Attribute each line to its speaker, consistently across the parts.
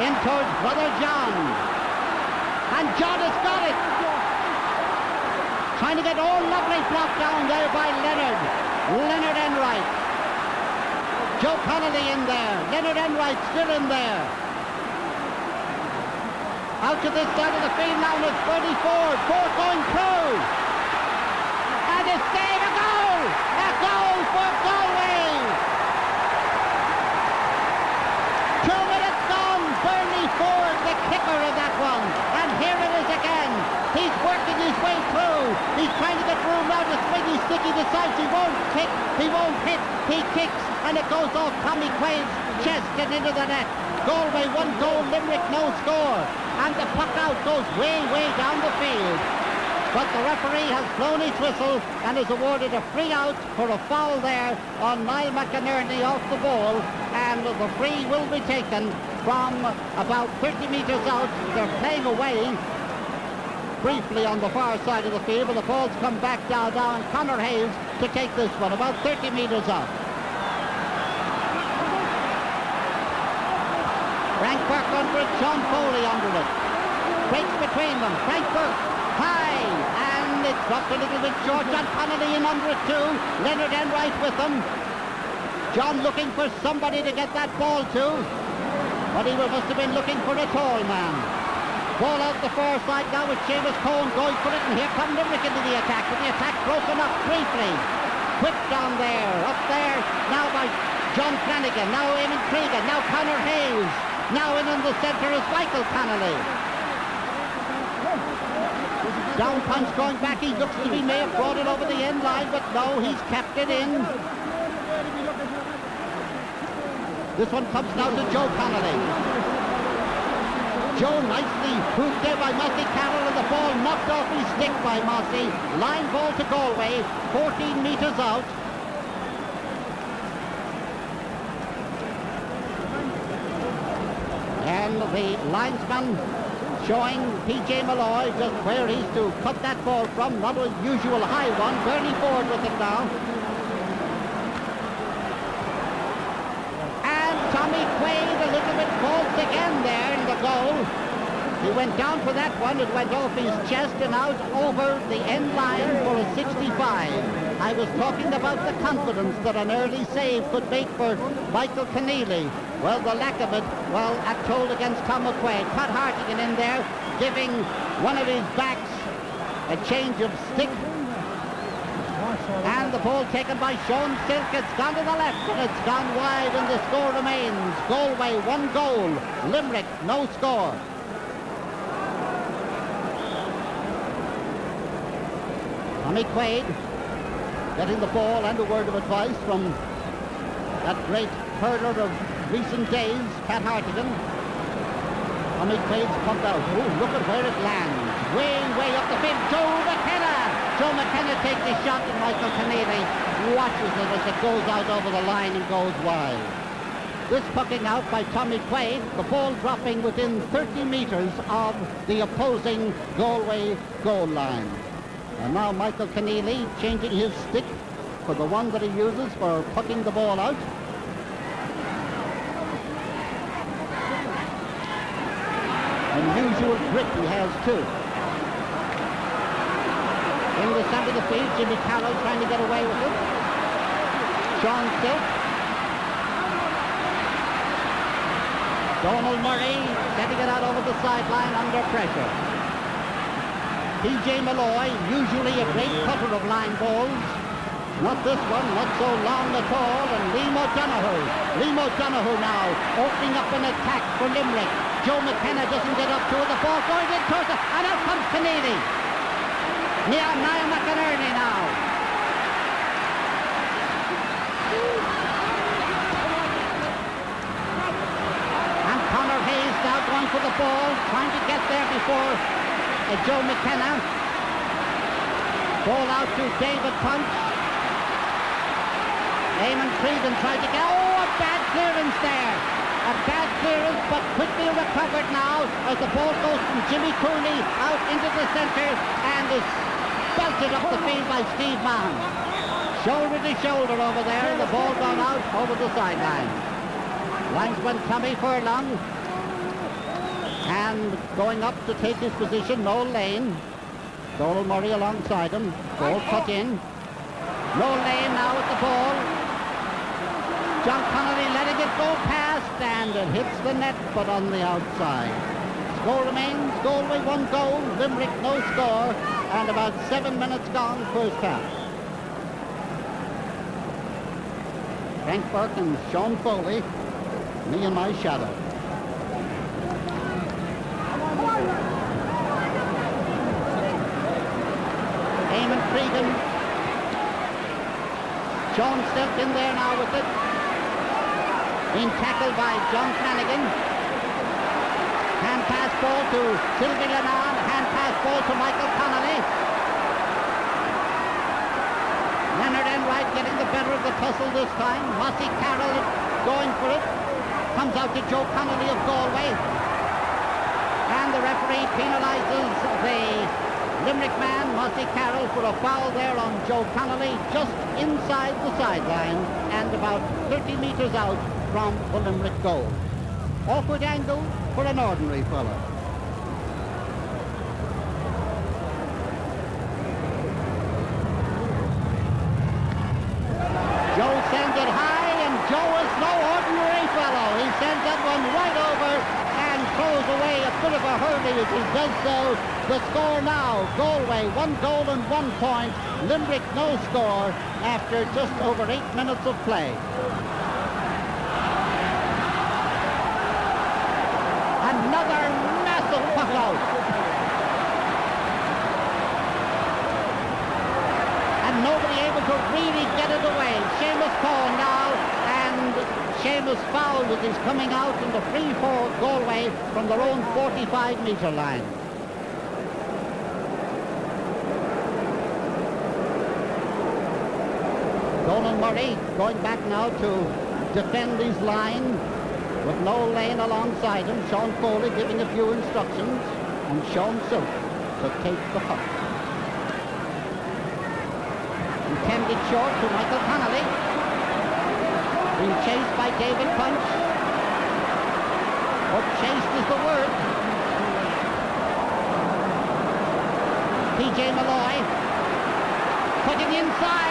Speaker 1: in towards brother John. And John has got it. Trying to get all lovely block down there by Leonard. Leonard Enright. Joe Connolly in there. Leonard Enright still in there. Out to this side of the field now, and it's Bernie Ford. Ford going through. And it's save, a goal! A goal for Galway! 2 minutes gone. Bernie Ford, the kicker of that one. And here it is again. He's working his way through. He's trying to get room now to swing his stick. He decides he won't kick, he won't hit. He kicks, and it goes off Tommy Quaid's chest and into the net. Galway 1 goal, Limerick no score. And the puck out goes way, way down the field. But the referee has blown his whistle and has awarded a free out for a foul there on Niall McInerney off the ball. And the free will be taken from about 30 metres out. They're playing away briefly on the far side of the field, but the ball's come back down. Conor Hayes to take this one, about 30 metres out. Frank Burke under it, Sean Foley under it. Breaks between them. Frank Burke high, and it's dropped a little bit short. John Connolly in under it too. Leonard Enright with them. John looking for somebody to get that ball to, but he must have been looking for a tall man. Ball out the far side now with Seamus Cohen going for it, and here come Limerick into the attack, but the attack broken up briefly. Quick down there, up there, now by John Flanagan, now Eamon Cregan, now Conor Hayes, now in the centre is Michael Connolly. Down punch going back, he looks to be may have brought it over the end line, but no, he's kept it in. This one comes now to Joe Connolly. Joe nicely hooked there by Mossy Carroll, and the ball knocked off his stick by Mossy. Line ball to Galway, 14 metres out. And the linesman showing P.J. Malloy just where he's to cut that ball from. Not a usual high one. Bernie Ford with it now. And Tommy Quaid a little bit false again there in the goal. He went down for that one. It went off his chest and out over the end line for a 65. I was talking about the confidence that an early save could make for Michael Keneally. Well, the lack of it, well, at told against Tom McQuaid. Pat Hartigan in there, giving one of his backs a change of stick. And the ball taken by Sean Silk. It's gone to the left, and it's gone wide, and the score remains. Galway 1 goal, Limerick no score. Tommy Quaid getting the ball and a word of advice from that great hurler of recent days, Pat Hartigan. Tommy Quaid's pumped out. Oh, look at where it lands. Way, way up the field. Joe McKenna! Joe McKenna takes the shot, and Michael Keneally watches it as it goes out over the line and goes wide. This pucking out by Tommy Quaid, the ball dropping within 30 metres of the opposing Galway goal line. And now Michael Keneally changing his stick for the one that he uses for pucking the ball out. Unusual grip he has too. In the centre of the field, Jimmy Carroll trying to get away with it. Sean Silk. Donald Murray getting it out over the sideline under pressure. P.J. Malloy, usually a great cutter of line balls. Not this one, not so long at all. And Liam O'Donoghue. Liam O'Donoghue now opening up an attack for Limerick. Joe McKenna doesn't get up to it. The ball going in towards it. And out comes Keneally. Niall McInerney now. And Conor Hayes now going for the ball, trying to get there before Joe McKenna. Ball out to David Punch. Eamon Cregan tried to get, a bad clearance there. A bad clearance, but quickly recovered now as the ball goes from Jimmy Cooney out into the centre and is belted up the field by Steve Mahon. Shoulder to shoulder over there, and the ball gone out over the sideline. Linesman Tommy Furlong And going up to take his position, Noel Lane. Donald Murray alongside him. Ball cut in. Noel Lane now at the ball. John Connolly letting it go past, and it hits the net, but on the outside. Score remains, Galway 1 goal, Limerick no score, and about 7 minutes gone first half. Frank Burke and Sean Foley, me and my shadow. Eamon Cregan. Sean stepped in there now with it. Being tackled by John Flanagan. Hand pass ball to Sylvie Lennon. Hand pass ball to Michael Connolly. Leonard Enright getting the better of the tussle this time. Mossy Carroll going for it. Comes out to Joe Connolly of Galway. And the referee penalises the Limerick man, Mossy Carroll, for a foul there on Joe Connolly, just inside the sideline and about 30 metres out from the Limerick goal. Awkward angle for an ordinary fella. Joe sends it high, and Joe is no ordinary fellow. He sends that one right over and throws away a bit of a hurley as he does so. The score now, Galway 1 goal and 1 point, Limerick no score after just over 8 minutes of play. Another massive puck out. And nobody able to really get it away. Seamus Cohen now, and Seamus fouled as he's coming out in the free for Galway from their own 45-metre line. Donald Murray going back now to defend his line with Noel Lane alongside him. Sean Foley giving a few instructions, and Sean Silk to take the puck. Intended short to Michael Connolly. Being chased by David Punch. But chased is the word. P.J. Malloy putting inside.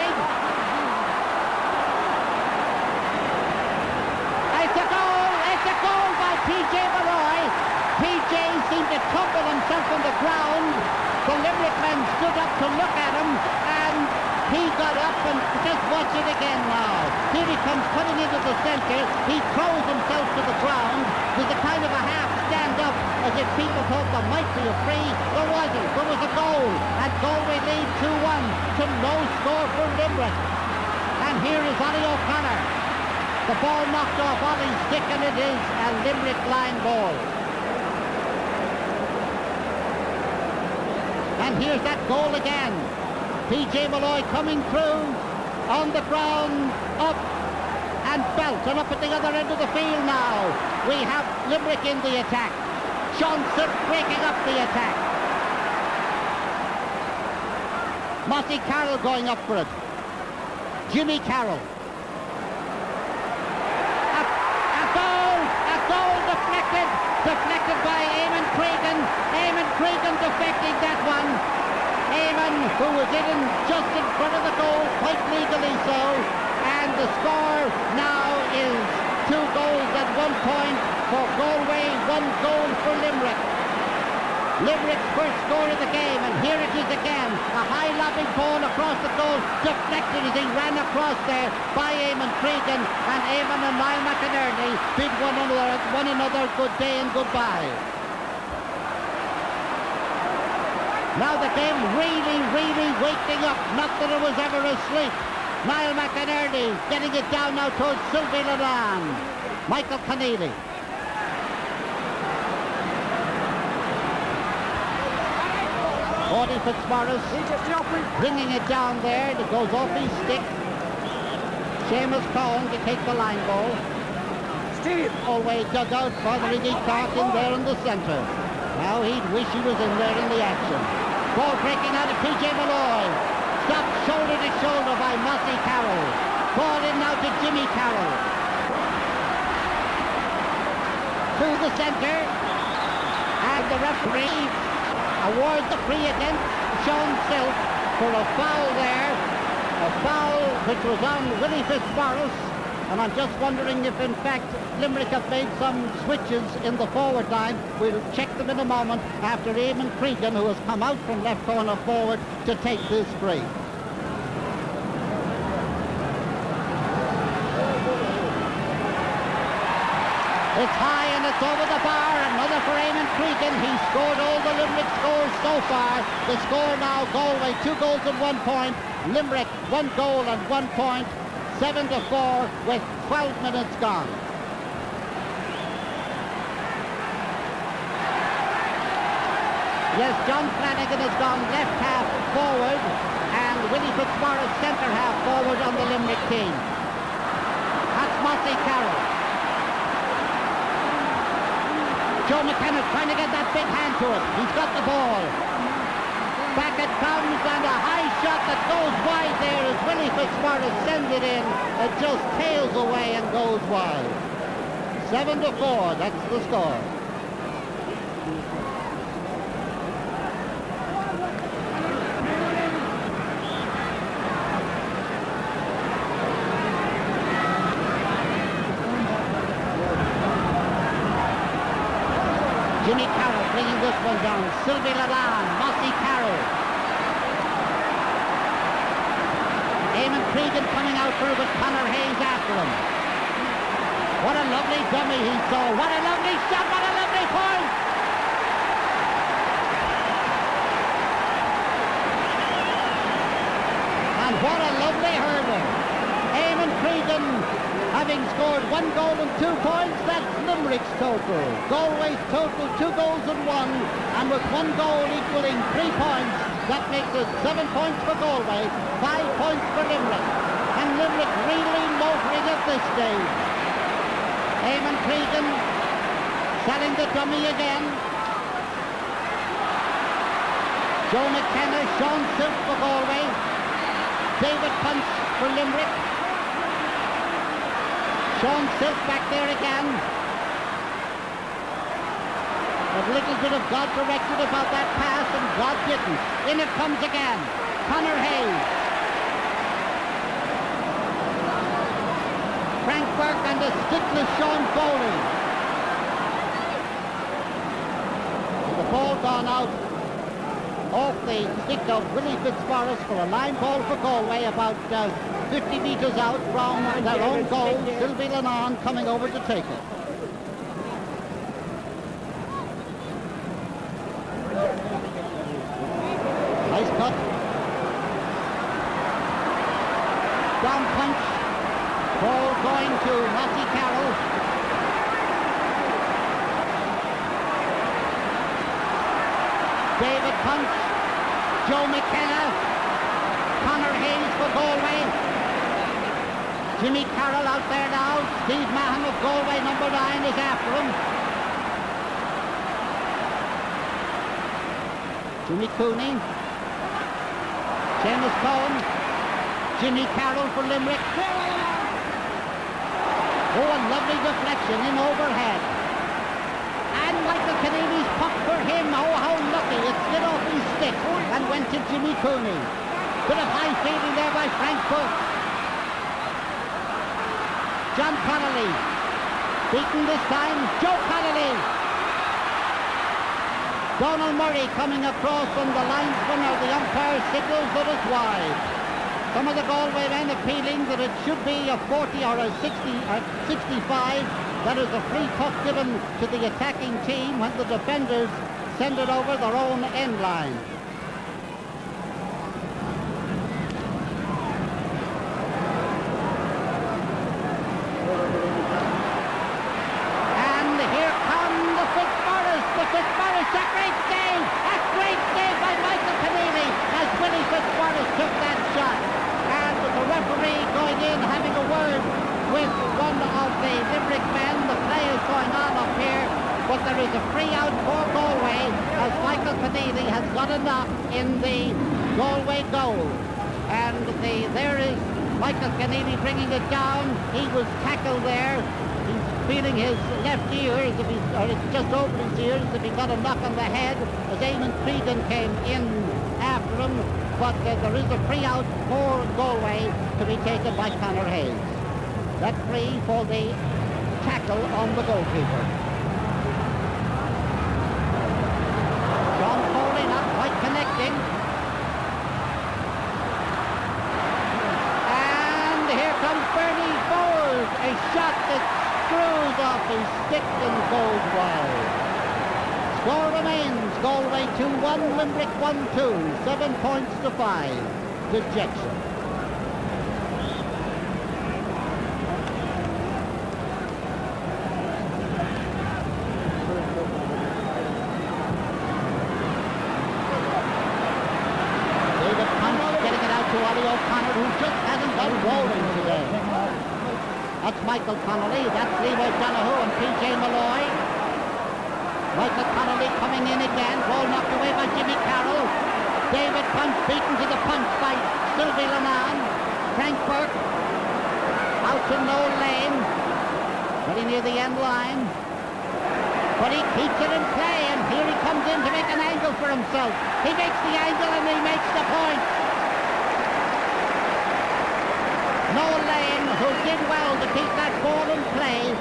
Speaker 1: It's a goal by P.J. Malloy. P.J. seemed to tumble himself on the ground. The Limerick men stood up to look at him, and he got up, and just watch it again now. Here he comes cutting into the centre. He throws himself to the ground. There's a kind of a half stand up as if people thought there might be a free. There wasn't. There was a goal, and Galway lead 2-1 to no score for Limerick. And here is Ollie O'Connor. The ball knocked off Ollie's stick, and it is a Limerick line ball. And here's that goal again. P.J. Malloy coming through on the ground, up and belt, and up at the other end of the field now. We have Limerick in the attack. Sean Silk breaking up the attack. Mossy Carroll going up for it. Jimmy Carroll. A goal deflected by Eamon Cregan. Eamon Cregan deflecting that one. Eamon, who was in just in front of the goal, quite legally so. And the score now is 2 goals at 1 point for Galway, 1 goal for Limerick. Limerick's first score of the game, and here it is again. A high lobbing ball across the goal, deflected as he ran across there by Eamon Cregan, and Eamon and Niall McInerney bid one another good day and goodbye. Now the game really waking up, not that it was ever asleep. Niall McInerney getting it down now towards Sylvie Lalonde. Michael Keneally. Audie Fitzmaurice bringing it down there. It goes off his stick. Seamus Cohen to take the line ball. Steve Galway dug out Father Iggy Clark in there in the centre. Now he'd wish he was in there in the action. Ball breaking out of P.J. Malloy. Stopped shoulder to shoulder by Mossy Carroll. Ball in now to Jimmy Carroll. To the centre. And the referee awards the free against Sean Silk for a foul there. A foul which was on Willie Fitzmaurice. And I'm just wondering if, in fact, Limerick have made some switches in the forward line. We'll check them in a moment after Eamon Cregan, who has come out from left corner forward to take this free. It's high and it's over the bar. Another for Eamon Cregan. He scored all the Limerick scores so far. The score now, Galway 2 goals and 1 point. Limerick 1 goal and 1 point. 7-4 with 12 minutes gone. Yes, John Flanagan has gone left half forward and Willie Fitzmaurice centre half forward on the Limerick team. That's Mossy Carroll. Joe McKenna trying to get that big hand to it. He's got the ball. Back it comes and a high shot that goes wide there as Willie Fitzmaurice sends it in. It just tails away and goes wide. 7-4, that's the score. Jimmy Carroll bringing this one down. Sylvie Lalonde, Mossy Carroll. Eamon Cregan coming out for it with Conor Hayes after him. What a lovely dummy he saw. What a lovely shot. What a lovely point. And what a lovely hurdle. Eamon Cregan, having scored 1 goal and 2 points, that's Limerick's total. Galway's total 2 goals and 1, and with 1 goal equaling 3 points, that makes it 7 points for Galway, 5 points for Limerick. And Limerick really motoring at this stage. Eamon Cregan selling the dummy again. Joe McKenna, Sean Silk for Galway. David Punch for Limerick. Sean Silk back there again. A little bit of God directed about that pass, and God didn't. In it comes again. Conor Hayes. Frank Burke and the stickless Sean Foley. And the ball gone out off the stick of Willie Fitzmaurice for a line ball for Galway about 50 metres out from their own goal. Sylvie Lalonde coming over to take it. Nice cut. Down punch. Ball going to Mossy Carroll. David Punch. Joe McKenna. Conor Hayes for Galway. Jimmy Carroll out there now. Steve Mahon of Galway, number 9, is after him. Jimmy Cooney. Seamus Cohen. Jimmy Carroll for Limerick. Oh, a lovely deflection in overhead. And Michael Keneally's puck for him. Oh, how lucky. It slid off his stick and went to Jimmy Cooney. Bit of high fielding there by Frank Burke. John Connolly. Beaten this time. Joe Connolly. Donald Murray coming across from the linesman, or the umpire signals that it's wide. Some of the Galway men appealing that it should be a 40 or a 60 or 65. That is a free puck given to the attacking team when the defenders send it over their own end line. And here come the Fitzmaurice. The Fitzmaurice, a great save! A great save by Michael Keneally as Willie Fitzmaurice took that shot. And the referee going in, having a word with one of the Limerick men. The play is going on up here, but there is a free out for Galway as Michael Keneally has got a knock in the Galway goal. And there is Michael Keneally bringing it down. He was tackled there. He's feeling his left ear, or it's just over his ears, if he got a knock on the head, as Eamon Cregan came in after him. But there is a free out for Galway to be taken by Conor Hayes. That free for the tackle on the goalkeeper. John Foley not quite connecting. And here comes Bernie Ford. A shot that screws off his stick and goes wide. Score remains Galway 2-1, Limerick 1-2, 7 points to 5. Dejection. Who just hasn't got rolling today. That's Michael Connolly, that's Liam O'Donoghue and P.J. Malloy. Michael Connolly coming in again, ball knocked away by Jimmy Carroll. David Punch beaten to the punch by Sylvie Lennon. Frank Burke out to Noel Lane, very near the end line. But he keeps it in play, and here he comes in to make an angle for himself. He makes the angle and he makes the point. Noel Lane, who did well to keep that ball in play,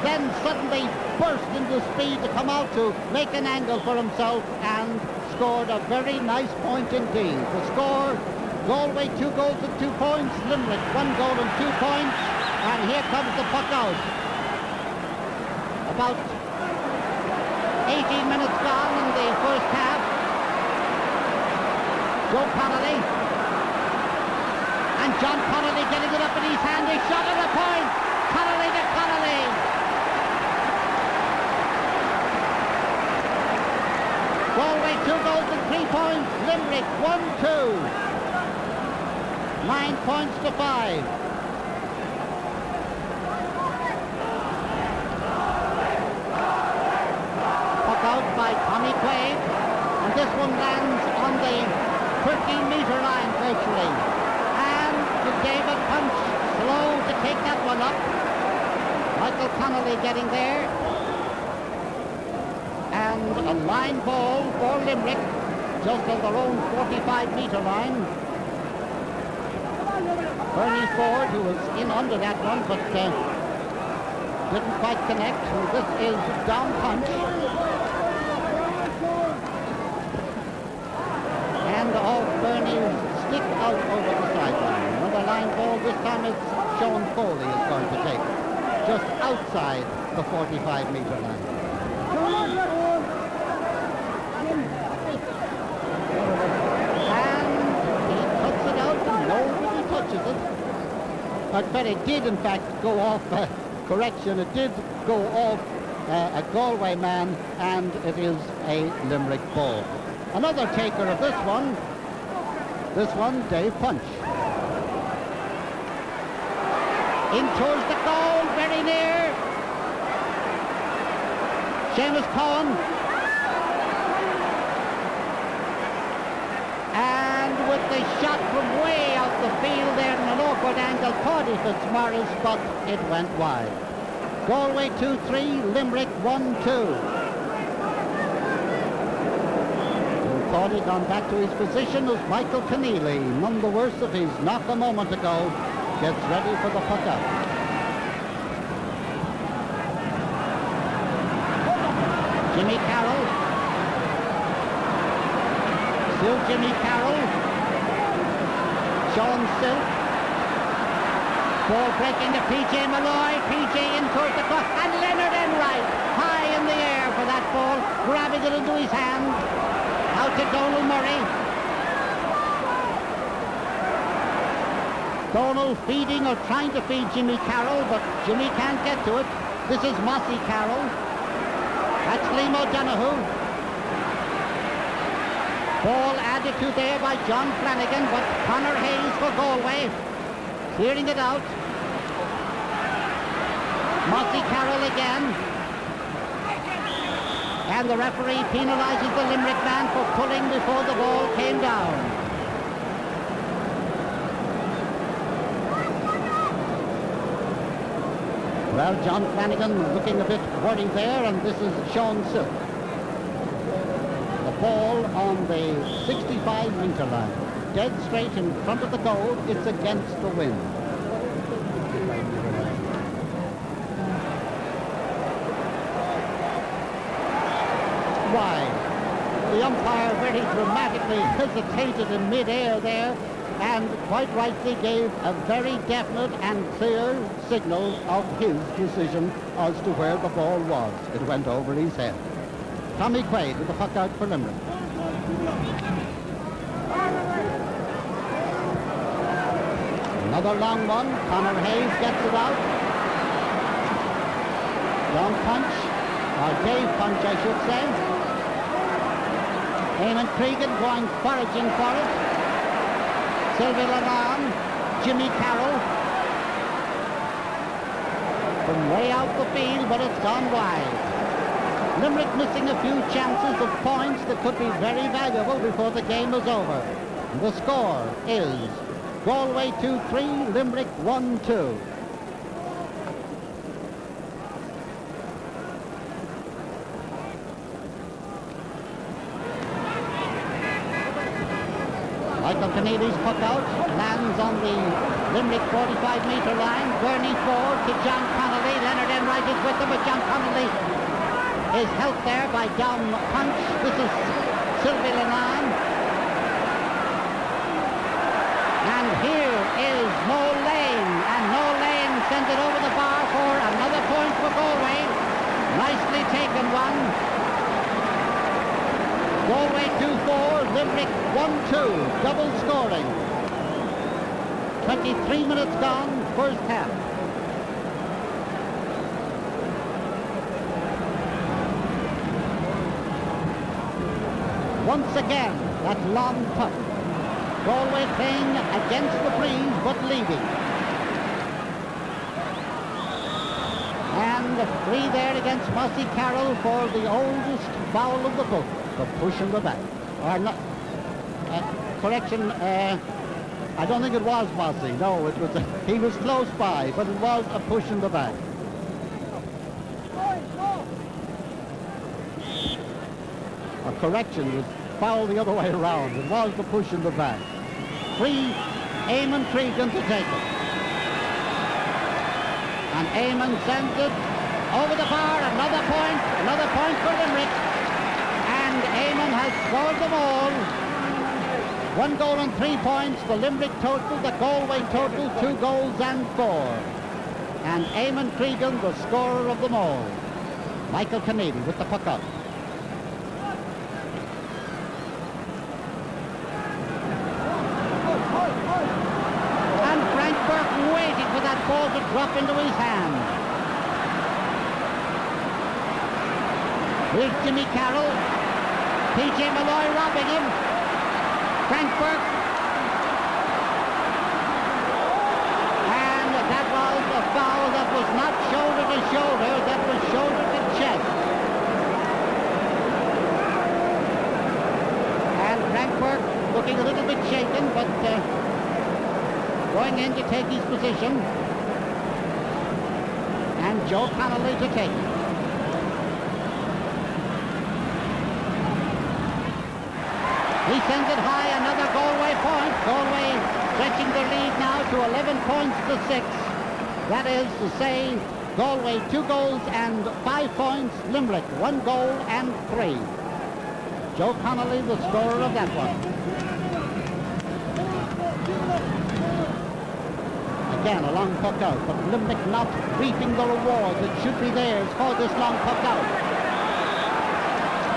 Speaker 1: then suddenly burst into speed to come out to make an angle for himself and scored a very nice point indeed. The score, Galway 2 goals and 2 points, Limerick 1 goal and 2 points, and here comes the puck out. About 18 minutes gone in the first half. Joe Connolly. And John Connolly getting it up in his hand. He shot at the point. Connolly to Connolly. Galway 2 goals and 3 points. Limerick 1-2. 9 points to 5. Puck out by Tommy Quaid. And this one lands on the 13-meter line virtually. David Punch slow to take that one up. Michael Connolly getting there. And a line ball for Limerick, just on their own 45-meter line. Bernie Ford, who was in under that one, but didn't quite connect. And this is down Punch. And off Bernie's stick out over the sideline. Another line ball, this time it's Sean Foley is going to take it. Just outside the 45-meter line. And he cuts it out and nobody touches it. But it did in fact go off, correction, it did go off a Galway man, and it is a Limerick ball. Another taker of this one, Dave Punch. In towards the goal, very near. Seamus Cohen. And with the shot from way out the field there in an awkward angle, caught Fitzmaurice, but it went wide. Galway 2-3, Limerick 1-2. Thought he'd gone back to his position as Michael Keneally, none the worse of his knock a moment ago, gets ready for the puck out. Jimmy Carroll. Still Jimmy Carroll. Sean Silk. Ball breaking to P.J. Malloy. P.J. in towards the cross. And Leonard Enright high in the air for that ball, grabbing it into his hand. Out to Donal Murray. Donal feeding or trying to feed Jimmy Carroll, but Jimmy can't get to it. This is Mossy Carroll. That's Liam O'Donoghue. Ball added to there by John Flanagan, but Conor Hayes for Galway. Clearing it out. Mossy Carroll again. And the referee penalises the Limerick man for pulling before the ball came down. Well, John Flanagan looking a bit worried there, and this is Sean Silk. The ball on the 65-metre line. Dead straight in front of the goal. It's against the wind. Wide. The umpire very dramatically hesitated in mid-air there, and quite rightly gave a very definite and clear signal of his decision as to where the ball was. It went over his head. Tommy Quaid with the puck out for Limerick. Another long one. Conor Hayes gets it out. Long punch, or Dave punch I should say. Eamon Cregan going foraging for it. Sylvie Lalonde, Jimmy Carroll. From way out the field, but it's gone wide. Limerick missing a few chances of points that could be very valuable before the game is over. The score is Galway 2-3, Limerick 1-2. Michael Keneally's puck out, lands on the Limerick 45-metre line. Gurney forward to John Connolly. Leonard Enright is with him, but John Connolly is helped there by Dom Punch. This is Sylvie Lalonde. And here is Noel Lane. And Noel Lane sends it over the bar for another point for Galway. Nicely taken one. Galway 2-4, Limerick 1-2, double scoring. 23 minutes gone, first half. Once again, that long puck. Galway playing against the breeze, but leading. And free there against Mossy Carroll for the oldest foul of the book. The push in the back. Or not, correction, I don't think it was Mossy. No, it was he was close by, but it was a push in the back. A correction, it was foul the other way around. It was the push in the back. Free Eamon Cregan to take it. And Eamon sends it over the bar. Another point for Limerick. And Eamon has scored them all. 1 goal and 3 points. The Limerick total, the Galway total, 2 goals and 4. And Eamon Cregan, the scorer of them all. Michael Keneally with the puck up. And Frank Burke waiting for that ball to drop into his hand. Here's Jimmy Carroll. P.J. Malloy robbing him. Frank Burke. And that was a foul that was not shoulder to shoulder, that was shoulder to chest. And Frank Burke looking a little bit shaken, but going in to take his position. And Joe Connolly to take it. He sends it high, another Galway point. Galway stretching their lead now to 11 points to 6. That is to say, Galway 2 goals and 5 points. Limerick 1 goal and 3. Joe Connolly, the scorer of that one. Again, a long puck out, but Limerick not reaping the reward that should be theirs for this long puck out.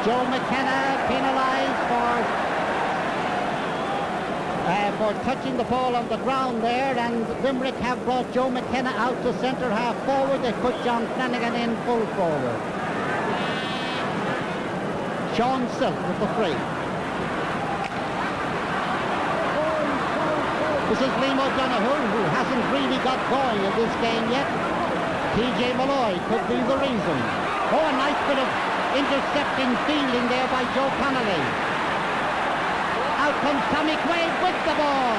Speaker 1: Joe McKenna penalised for touching the ball on the ground there, and Limerick have brought Joe McKenna out to centre half forward. They put John Flanagan in full forward. Sean Silk with the free. This is Liam O'Donoghue, who hasn't really got going in this game yet. T.J. Malloy could be the reason. Oh, a nice bit of intercepting fielding there by Joe Connolly. Out comes Tommy Quaid with the ball.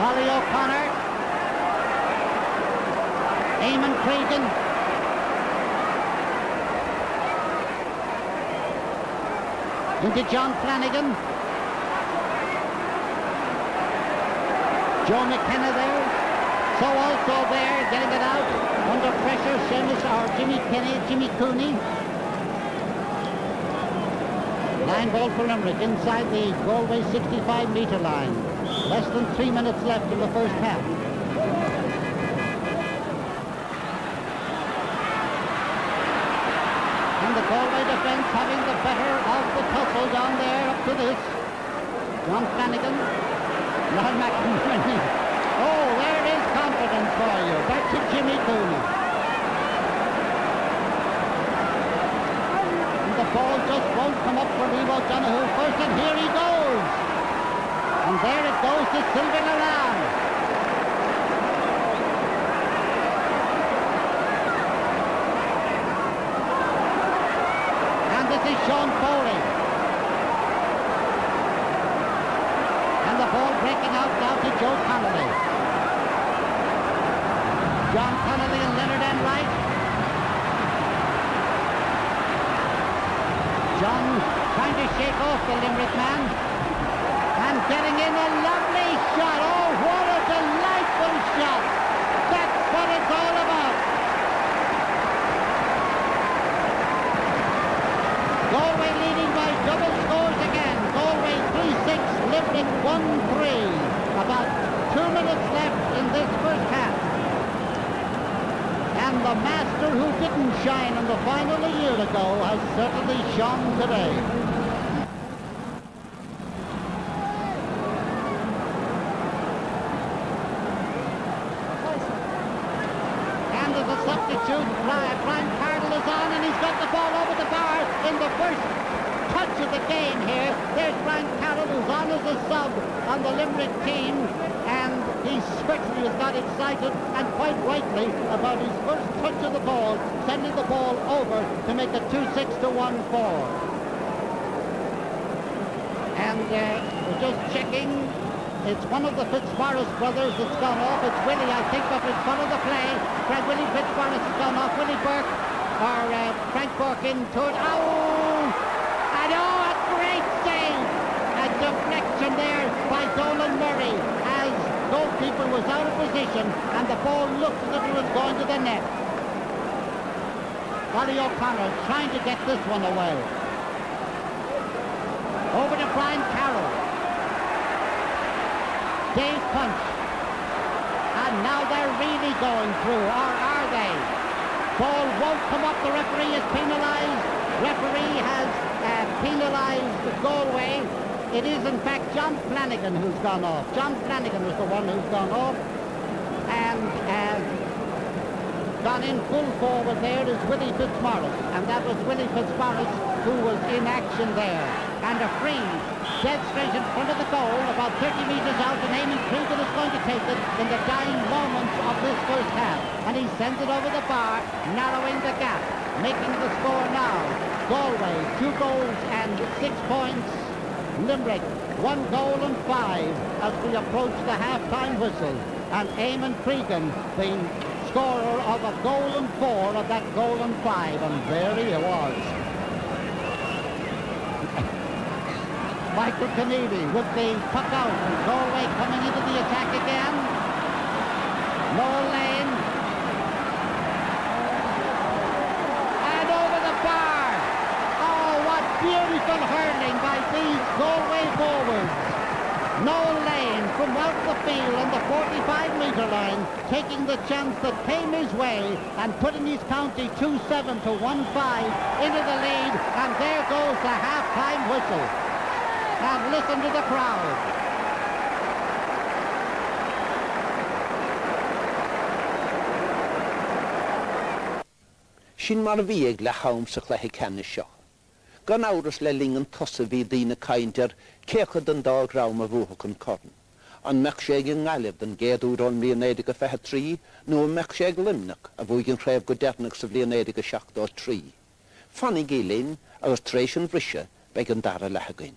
Speaker 1: Ollie O'Connor. Eamon Cregan. Into John Flanagan. Joe McKenna there. So also there, getting it out. Under pressure, Seamus or Jimmy Cooney. Line ball for Limerick inside the Galway 65-metre line. Less than 3 minutes left in the first half. And the Galway defence having the better of the tussle down there up to this. John Flanagan. Ron McInerney. Oh, there is confidence for you. Back to Jimmy Cooney. And the ball just won't come up for Liam O'Donoghue first, and here he goes. And there it goes to Sylvain Around. And this is Sean Foley. And the ball breaking out now to Joe Connolly. John Connolly and Leonard Enright. John trying to shake off the Limerick man. And getting in a lovely shot. Oh, what a delightful shot. That's what it's all about. Galway leading by double scores again. Galway 3-6, Limerick 1-3. About 2 minutes left in this first half. And the master who didn't shine in the final a year ago has certainly shone today. And as a substitute, Brian Cardle is on, and he's got the ball over the bar in the first touch of the game here. There's Brian Carroll who's on as a sub on the Limerick team, and he certainly has got excited, and quite rightly, about his first touch of the ball, sending the ball over to make it 2-6 to 1-4. And we're just checking. It's one of the Fitzmaurice brothers that's gone off. It's Willie, I think, but it's one of the play. Willie Fitzmaurice has gone off. Willie Burke, or Frank Burke into it. Oh! And oh, a great save! A deflection there by Donald Murray as goalkeeper was out of position, and the ball looked as if it was going to the net. Ollie O'Connor trying to get this one away. Over to Brian Carroll. Dave Punch. And now they're really going through, or are they? Ball won't come up. The referee is penalised. Referee has penalised Galway. It is in fact John Flanagan who's gone off. John Flanagan was the one who's gone off. And gone in full forward there is Willie Fitzmaurice. And that was Willie Fitzmaurice who was in action there. And a free, dead straight in front of the goal, about 30 metres out, and Eamon Cregan is going to take it in the dying moments of this first half. And he sends it over the bar, narrowing the gap, making the score now. Galway, 2 goals and 6 points. Limerick, 1 goal and 5 as we approach the half-time whistle. And Eamon Cregan, the scorer of a goal and 4 of that goal and 5. And there he was. Michael Keneally with the puck out. Galway coming into the attack again. Noel Lane. And over the bar. Oh, what beautiful hurling by these Galway forwards. Noel Lane from out the field on the 45-metre line, taking the chance that came his way and putting his county 2-7 to 1-5 into the lead. And there goes the half-time whistle. And listen to the crowd.
Speaker 2: Sin mar bhíag le haumsach le cenne seo. Gan áras le lingan tosa bhí dtína caintear céchad an dá grám a bhuach an corn. An mech sé gin ngalib den géadúrán Leonédiga 23, nó mech sé limnach a bhuig an chréib go dernach sa Leonédiga 73. Fanny Gélín agus tréis an bhrisise beag an dara lethagain.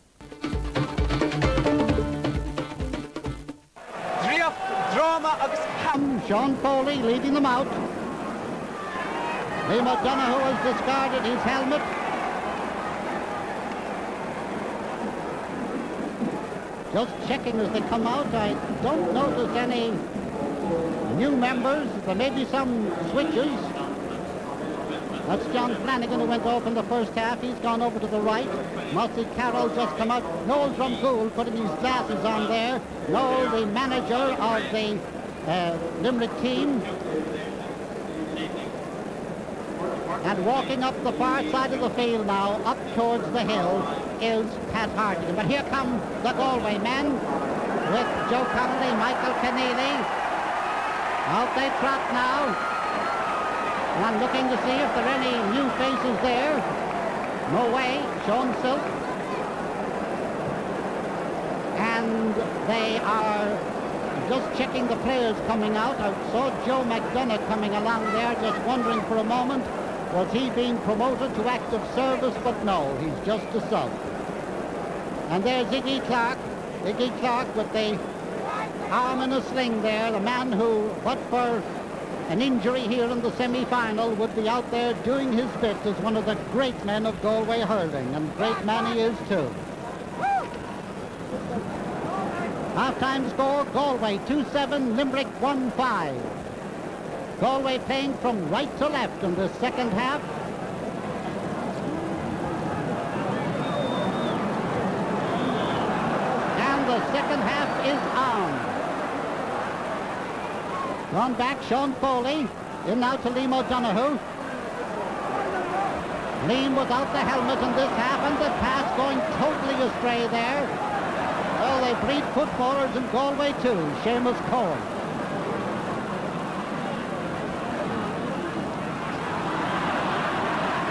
Speaker 1: team. Sean Foley leading them out. Liam O'Donoghue has discarded his helmet. Just checking as they come out, I don't notice any new members. There may be some switches. That's John Flanagan who went off in the first half. He's gone over to the right. Mossy Carroll just come out. Noel Drumgoole putting his glasses on there. Noel, the manager of the Limerick team. And walking up the far side of the field now, up towards the hill, is Pat Hartigan. But here come the Galway men with Joe Connolly, Michael Keneally. Out they trot now. And looking to see if there are any new faces there. No way, Sean Silk. And they are just checking the players coming out. I saw Joe McDonough coming along there, just wondering for a moment, was he being promoted to active service? But no, he's just a sub. And there's Iggy Clark with the arm in a sling there, the man who, but for an injury here in the semi-final, would be out there doing his bit as one of the great men of Galway hurling, and great man he is too. Half-time score, Galway 2-7, Limerick 1-5. Galway playing from right to left in the second half. And the second half is on. Gone back, Sean Foley. In now to Liam O'Donoghue. Liam without the helmet in this half, and the pass going totally astray there. Oh, they breed footballers in Galway too. Seamus Cohen.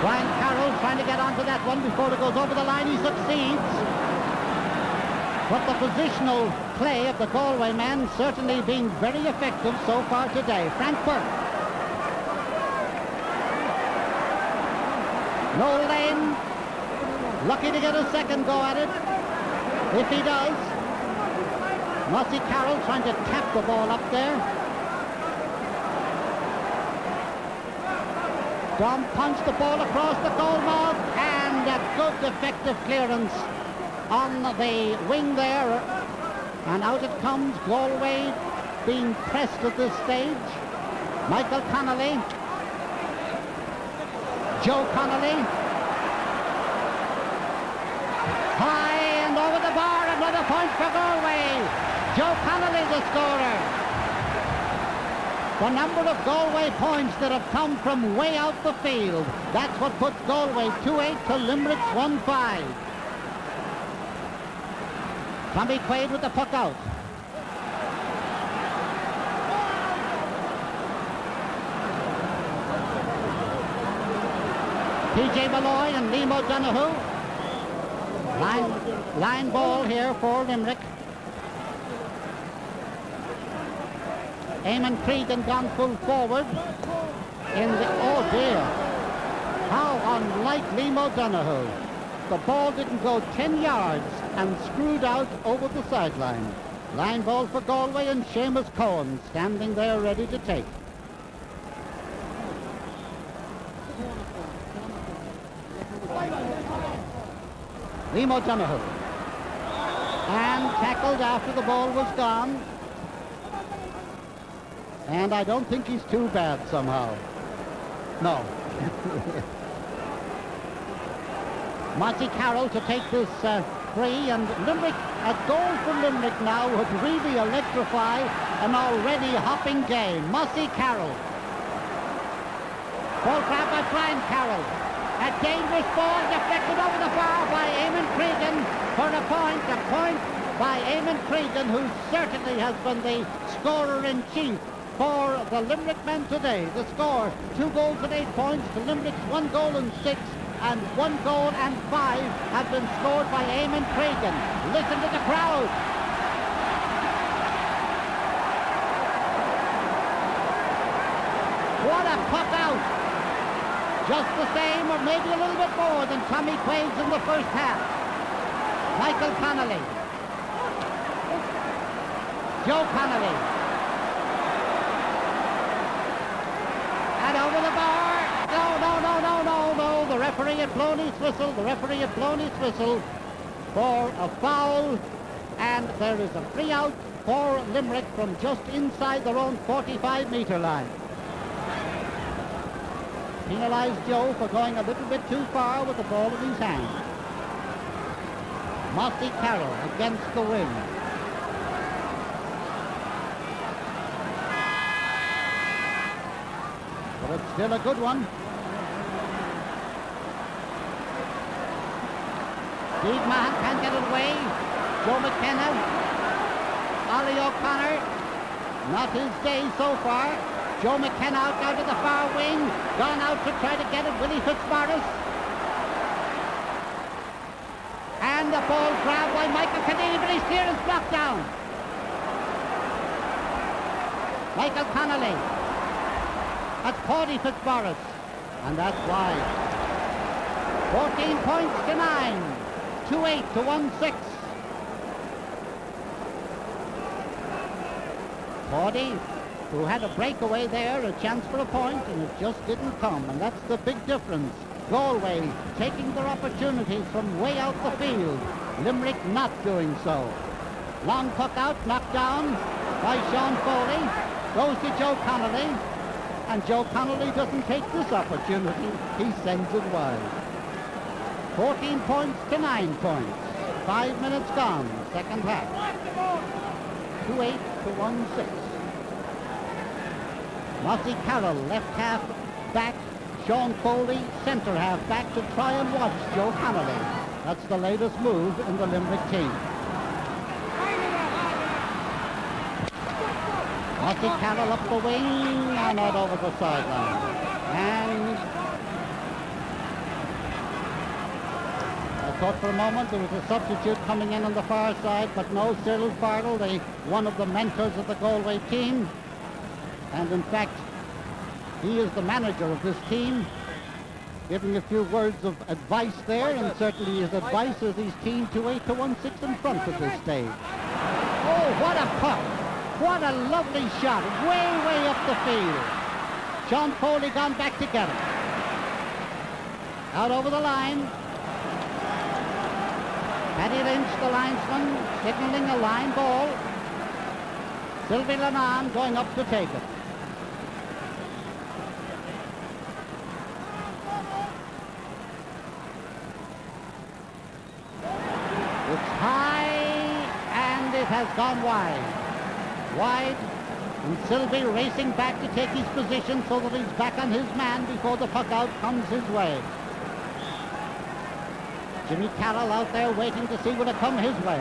Speaker 1: Brian Carroll trying to get onto that one before it goes over the line. He succeeds. But the positional play of the Galway men certainly being very effective so far today. Frank Burke. Noel Lane lucky to get a second go at it. If he does. Mossy Carroll trying to tap the ball up there. Dom punched the ball across the goal mouth, and a good effective clearance on the wing there. And out it comes, Galway being pressed at this stage. Michael Connolly. Joe Connolly. High and over the bar, another point for Galway. Joe Connolly the scorer. The number of Galway points that have come from way out the field. That's what puts Galway 2-8 to Limerick's 1-5. Tommy Quaid with the puck out. P.J. Malloy and Liam O'Donoghue. Line ball here for Limerick. Eamon Cregan gone full forward in the, oh dear, how unlike Liam O'Donoghue. The ball didn't go 10 yards and screwed out over the sideline. Line ball for Galway, and Seamus Cohen standing there ready to take. Liam O'Donoghue. And tackled after the ball was gone. And I don't think he's too bad somehow. No. Mossy Carroll to take this free, and Limerick, a goal for Limerick now would really electrify an already hopping game. Mossy Carroll. Ball grab by Brian Carroll. A dangerous ball deflected over the bar by Eamon Cregan for a point by Eamon Cregan, who certainly has been the scorer-in-chief for the Limerick men today. The score, 2 goals and 8 points to Limerick's 1 goal and 6, and 1 goal and 5 have been scored by Eamon Cregan. Listen to the crowd. What a puck out. Just the same, or maybe a little bit more than Tommy Quaid's in the first half. Michael Connolly. Joe Connolly. And over the bar. No. The referee had blown his whistle. The referee had blown his whistle for a foul. And there is a free out for Limerick from just inside their own 45-metre line. Penalised Joe for going a little bit too far with the ball in his hand. Mossy Carroll against the wind. But it's still a good one. Steve Mahan can't get it away. Joe McKenna. Ollie O'Connor. Not his day so far. Joe McKenna out to the far wing. Gone out to try to get it. Willie Fitzmaurice. And the ball grabbed by Michael Connelly, but his clearance blocked down. Michael Connolly. That's Paddy Fitzmaurice. And that's wide. 14 points to 9. 2-8 to 1-6. Paddy, who had a breakaway there, a chance for a point, and it just didn't come. And that's the big difference. Galway taking their opportunities from way out the field. Limerick not doing so. Long puck out, knocked down by Sean Foley. Goes to Joe Connolly. And Joe Connolly doesn't take this opportunity. He sends it wide. 14 points to 9 points. 5 minutes gone, second half. 2-8 to 1-6. Mossy Carroll, left half back. Sean Foley, centre half back to try and watch Joe Connolly. That's the latest move in the Limerick team. Mossy Carroll up the wing and out over the sideline. And I thought for a moment there was a substitute coming in on the far side, but no, Cyril Farrell, one of the mentors of the Galway team. And in fact, he is the manager of this team, giving a few words of advice there, and certainly his advice is his team 2-8 to 1-6 in front at this stage. Oh, what a puck! What a lovely shot, way up the field. Sean Foley gone back to get it. Out over the line. Paddy Lynch, the linesman, signalling a line ball. Sylvie Lennon going up to take it. It's high, and it has gone wide. Wide, and Sylvie racing back to take his position so that he's back on his man before the puck out comes his way. Jimmy Carroll out there waiting to see will it come his way.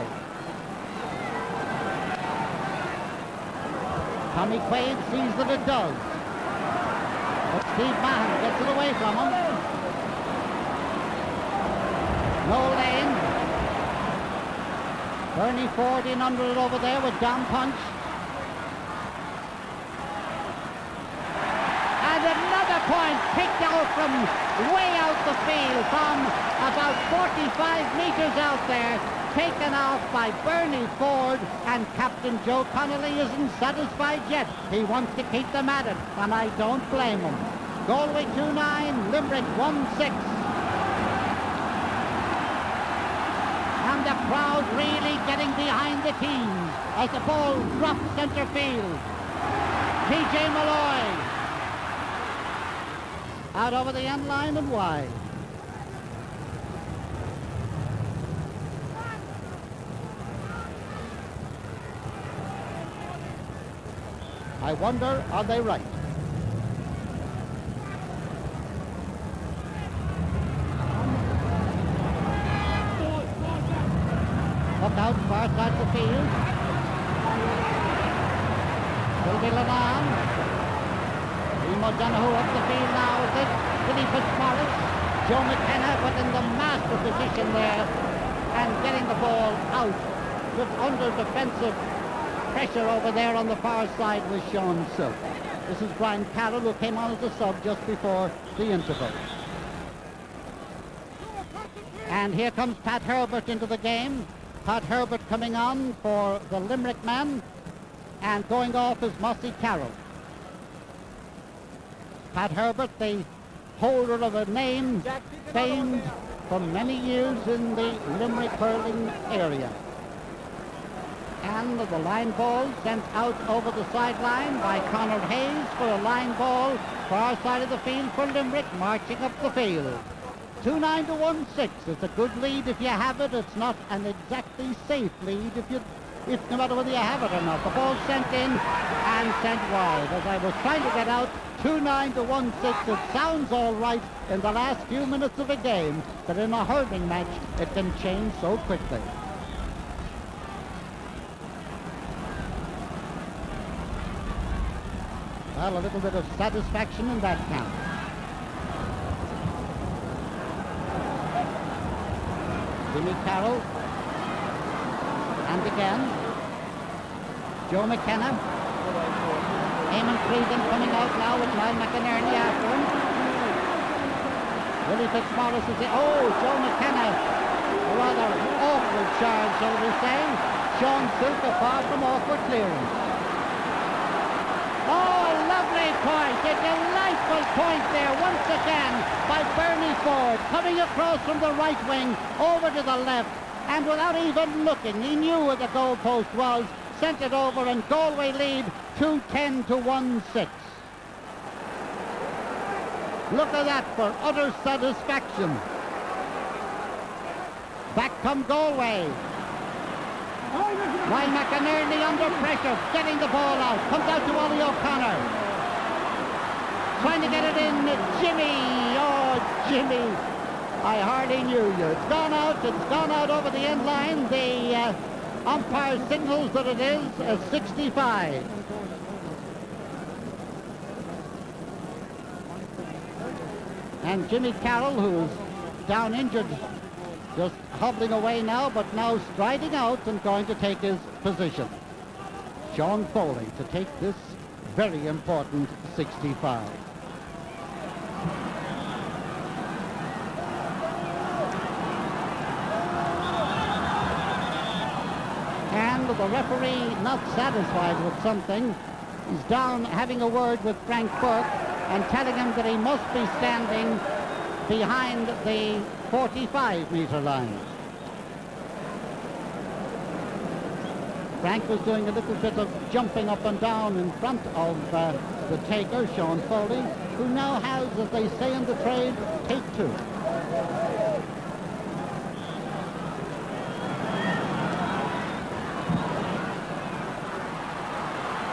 Speaker 1: Tommy Quaid sees that it does. But Steve Mahan gets it away from him. No lane. Bernie Ford in under it over there with down punch. And another point picked out from way out the field, from about 45 meters out there, taken off by Bernie Ford, and Captain Joe Connolly isn't satisfied yet. He wants to keep them at it, and I don't blame him. Galway 2-9, Limerick 1-6. And the crowd really getting behind the teams as the ball drops centre field. T.J. Malloy out over the end line and wide. I wonder, are they right? Puck out, far side of the field. Sylvie Lennon. Emo Donoghue up the field now with it. Willie Fitzmaurice. Joe McKenna, but in the master position there and getting the ball out. Just under defensive pressure over there on the far side was Sean Silk. This is Brian Carroll, who came on as a sub just before the interval. And here comes Pat Herbert into the game. Pat Herbert coming on for the Limerick man, and going off is Mossy Carroll. Pat Herbert, the holder of a name famed for many years in the Limerick hurling area. And the line ball sent out over the sideline by Conor Hayes for a line ball far side of the field for Limerick, marching up the field. 2-9 to 1-6. It's a good lead if you have it. It's not an exactly safe lead if no matter whether you have it or not. The ball sent in and sent wide. As I was trying to get out, 2-9 to 1-6. It sounds all right in the last few minutes of a game, but in a hurling match, it can change so quickly. Well, a little bit of satisfaction in that count. Jimmy Carroll. And again. Joe McKenna. Eamon Creedon coming out now with Niall McInerney after him. Willie Fitzmaurice is it. Oh, Joe McKenna. A rather awkward charge, shall we say. Sean Silk far from awkward clearance. Oh, lovely point, a delightful point there once again by Bernie Ford, coming across from the right wing over to the left, and without even looking, he knew where the goalpost was, sent it over, and Galway lead 2-10 to 1-6. Look at that for utter satisfaction. Back come Galway. Niall McInerney under pressure, getting the ball out, comes out to Ollie O'Connor. Trying to get it in, Jimmy, oh Jimmy, I hardly knew you. It's gone out over the end line. The umpire signals that it is a 65. And Jimmy Carroll, who's down injured, just hobbling away now, but now striding out and going to take his position. Sean Foley to take this very important 65. And the referee, not satisfied with something, is down having a word with Frank Burke and telling him that he must be standing behind the 45-metre line. Frank was doing a little bit of jumping up and down in front of the taker, Sean Foley, who now has, as they say in the trade, take two.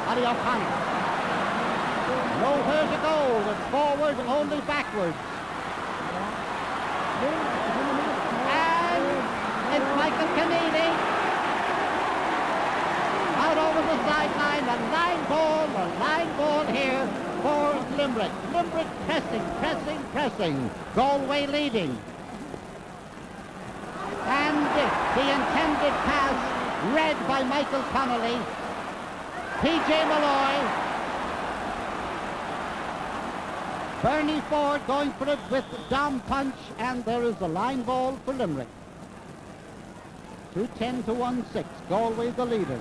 Speaker 1: Ollie O'Connor. Nowhere to go. It's forward, only backwards. And it's Michael Kennedy out over the sideline. A line ball here for Limerick. Limerick pressing. Galway leading. And the intended pass read by Michael Connolly. P.J. Malloy. Bernie Ford going for it with Dom Punch, and there is a line ball for Limerick. 2-10 to 1-6. Galway the leader.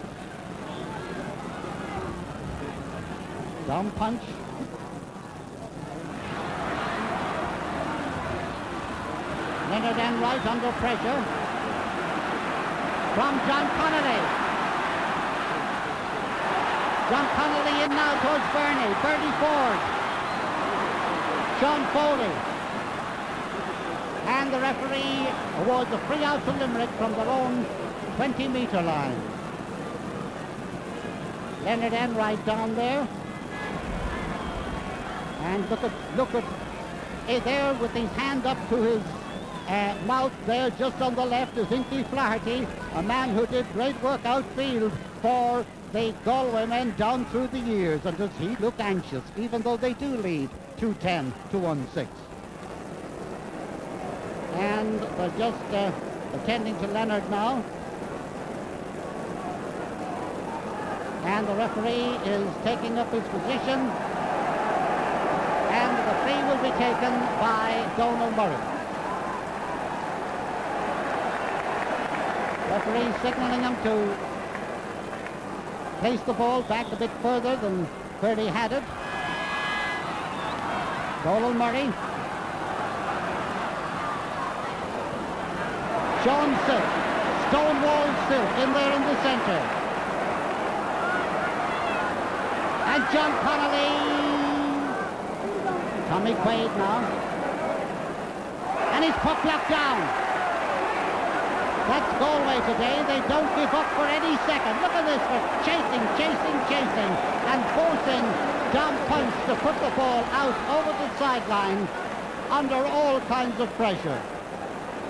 Speaker 1: Dom Punch. Leonard Enright under pressure from John Connolly. John Connolly in now towards Bernie Ford. Sean Foley. And the referee awards a free out to Limerick from their own 20-metre line. Leonard Enright down there. And look at there with his hand up to his mouth there just on the left is Inky Flaherty, a man who did great work outfield for the Galway men down through the years. And does he look anxious, even though they do lead 2-10 to 1-6. And they're just attending to Leonard now. And the referee is taking up his position. And the free will be taken by Donald Murray. Referee signaling him to place the ball back a bit further than where he had it. Donald Murray. Sean Silk. Stonewall Silk in there in the centre. And John Connolly. Tommy Quaid now. And he's puck blocked down. That's Galway today. They don't give up for any second. Look at this, for chasing, and forcing Dom Punch to put the ball out over the sideline under all kinds of pressure.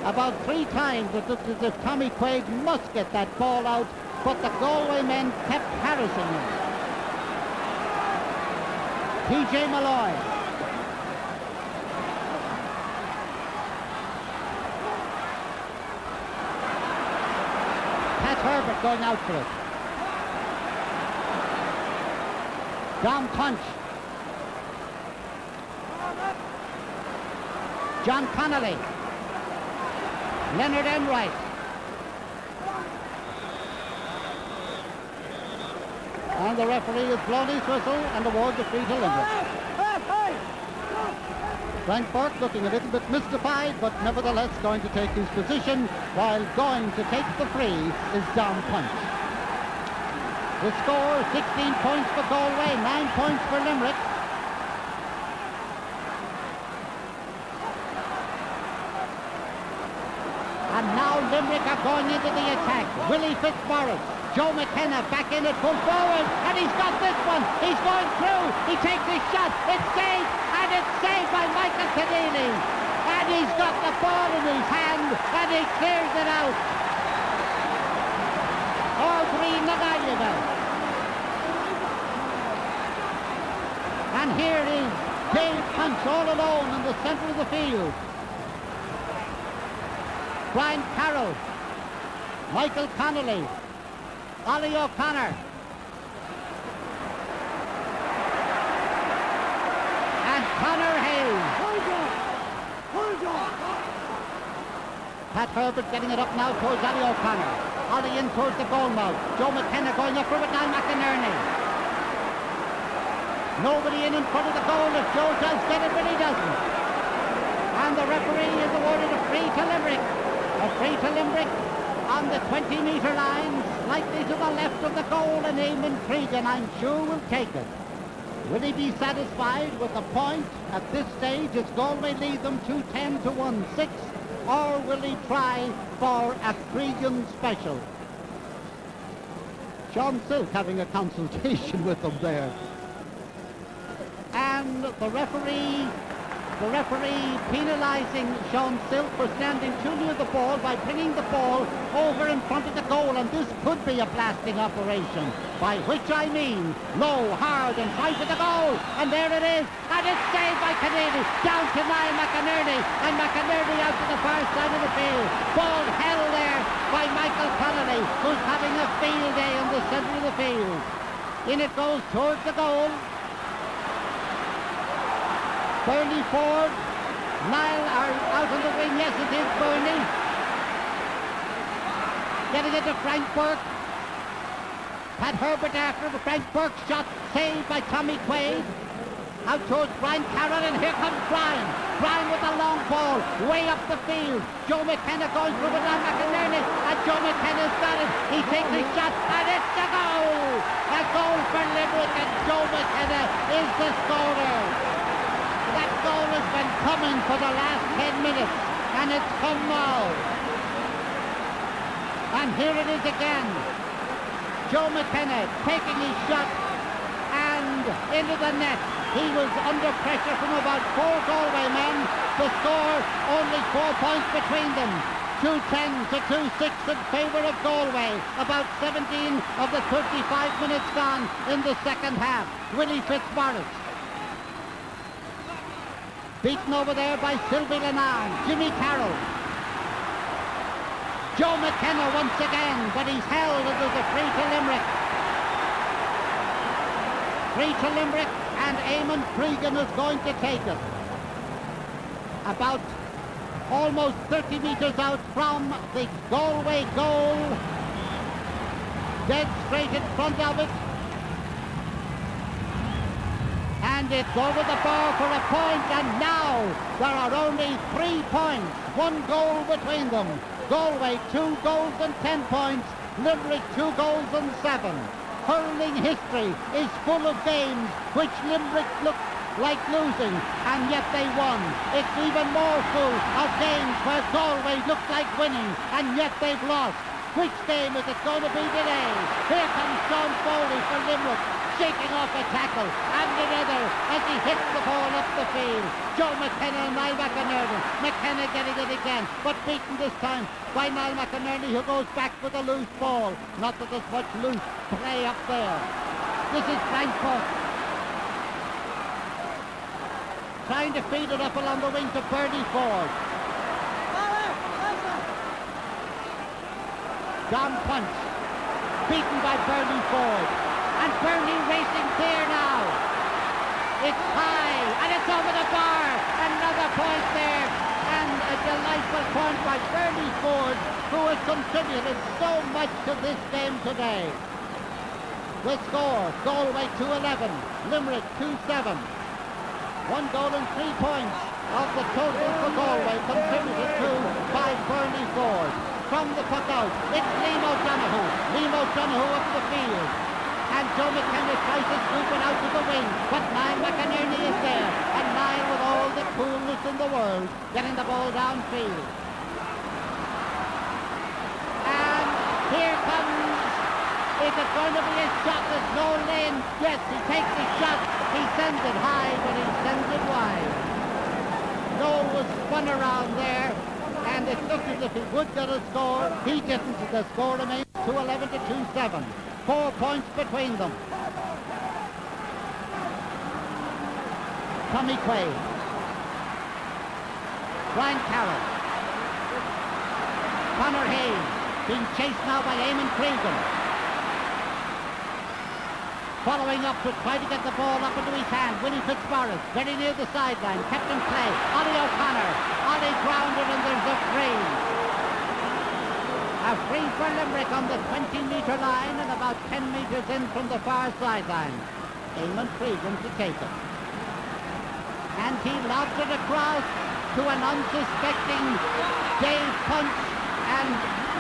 Speaker 1: About 3 times it looked as if Tommy Quaid must get that ball out, but the Galway men kept harassing him. P.J. Malloy. Pat Herbert going out for it. Dom Punch. John Connolly. Leonard Enright. And the referee has blown his whistle and awards a free to Limerick. Frank Burke looking a little bit mystified, but nevertheless going to take his position, while going to take the free is Dom Punch. The score, 16 points for Galway, 9 points for Limerick. And now Limerick are going into the attack. Willie Fitzmaurice, Joe McKenna back in it, full forward, and he's got this one. He's going through. He takes his shot. It's saved, and it's saved by Michael Keneally. And he's got the ball in his hand, and he clears it out. All three Nagayeva. And here is Dave Punch all alone in the centre of the field. Brian Carroll, Michael Connolly, Ollie O'Connor, and Connor Hayes. Pat Herbert getting it up now towards Ollie O'Connor. Ollie in towards the goal mouth. Joe McKenna going up for it now, McInerney. Nobody in front of the goal. If Joe does get it, but he doesn't. And the referee is awarded a free to Limerick. A free to Limerick on the 20-metre line, slightly to the left of the goal, and Eamon Cregan, I'm sure, will take it. Will he be satisfied with the point at this stage as Galway lead them 2-10 to 1-6, or will he try for a Cregan special? Sean Silk having a consultation with them there. And the referee penalising Sean Silk for standing too near the ball by bringing the ball over in front of the goal, and this could be a blasting operation, by which I mean low, hard, and high to the goal, and there it is, and it's saved by Keneally, down to Niall McInerney, and McInerney out to the far side of the field. Ball held there by Michael Connolly, who's having a field day in the centre of the field. In it goes towards the goal. Bernie Ford, Niall are out on the wing. Yes, it is Bernie. Getting it to Frank Burke. Pat Herbert after the Frank Burke shot, saved by Tommy Quaid. Out towards Brian Carroll, and here comes Brian. Brian with a long ball, way up the field. Joe McKenna going through with McInerney, and Joe McKenna's got it. He takes his shot, and it's the goal! A goal for Limerick, and Joe McKenna is the scorer. That goal has been coming for the last 10 minutes, and it's come now. And here it is again. Joe McKenna taking his shot and into the net. He was under pressure from about 4 Galway men. The score, only 4 points between them. 2-10 to 2-6 in favour of Galway. About 17 of the 35 minutes gone in the second half. Willie Fitzmaurice. Beaten over there by Sylvie Lenard, Jimmy Carroll. Joe McKenna once again, but he's held as there's a free to Limerick. Free to Limerick, and Eamon Cregan is going to take it. About almost 30 metres out from the Galway goal. Dead straight in front of it. And it's over the bar for a point, and now there are only 3 points, 1 goal between them. Galway 2 goals and 10 points, Limerick 2 goals and 7. Hurling history is full of games which Limerick looked like losing, and yet they won. It's even more full of games where Galway looked like winning, and yet they've lost. Which game is it going to be today? Here comes John Foley for Limerick, shaking off a tackle, and another as he hits the ball up the field. Joe McKenna and Niall McInerney. McKenna getting it again, but beaten this time by Niall McInerney, who goes back with a loose ball. Not that there's much loose play up there. This is Frankfurt trying to feed it up along the wing to Bernie Ford. John Punch, beaten by Bernie Ford. And Bernie racing clear now. It's high, and it's over the bar. Another point there. And a delightful point by Bernie Ford, who has contributed so much to this game today. The score, Galway 2-11, Limerick 2-7. 1 goal and 3 points of the total for Galway contributed to by Bernie Ford. From the puck out, it's Liam O'Donoghue. Liam O'Donoghue up the field. And Joe McKenna tries to scoop it out to the wing, but Niall McInerney is there. And Niall, with all the coolness in the world, getting the ball downfield. And here comes, is it going to be a shot? There's no lane. Yes, he takes the shot. He sends it high, but he sends it wide. Noel was spun around there, and it looked as if he would get a score. He didn't. The score remains 2-11 to 2-7. 4 points between them. Tommy Quaid. Brian Carroll. Conor Hayes being chased now by Eamon Cregan. Following up to try to get the ball up into his hand. Winnie Fitzmaurice very near the sideline. Kept in play. Ollie O'Connor. Ollie grounded, and there's a free. A free for Limerick on the 20-metre line and about 10 metres in from the far sideline. Eamon Cregan to take it. And he lobs it across to an unsuspecting Dave Punch, and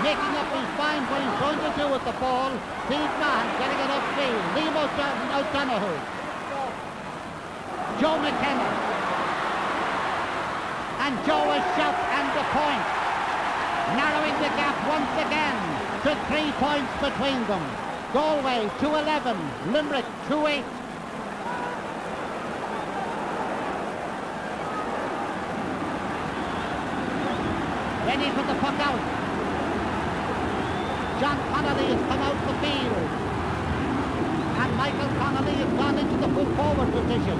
Speaker 1: making up his mind what he's going to do with the ball. Steve Mahan getting it upfield. Liam O'Donoghue. Joe McKenna. And Joe a shot and the point. Narrowing the gap once again to 3 points between them. Galway 2-11, Limerick 2-8. Ready for the puck out. John Connolly has come out the field. And Michael Connolly has gone into the full forward position.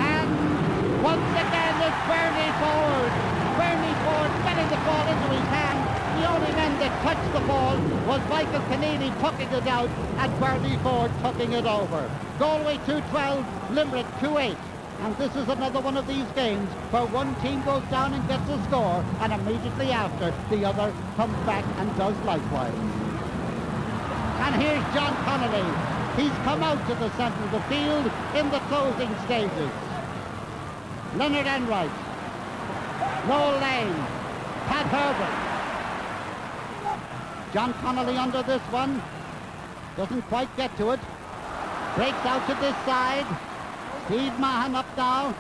Speaker 1: And once again it's Bernie Ford. Bernie Ford getting the ball into his hand. The only man that touched the ball was Michael Keneally tucking it out, and Bernie Ford tucking it over. Galway 2-12, Limerick 2-8. And this is another one of these games where one team goes down and gets a score, and immediately after, the other comes back and does likewise. And here's John Connolly. He's come out to the centre of the field in the closing stages. Leonard Enright. Noel Lane. Pat Herbert. John Connolly under this one. Doesn't quite get to it. Breaks out to this side. Steve Mahan up now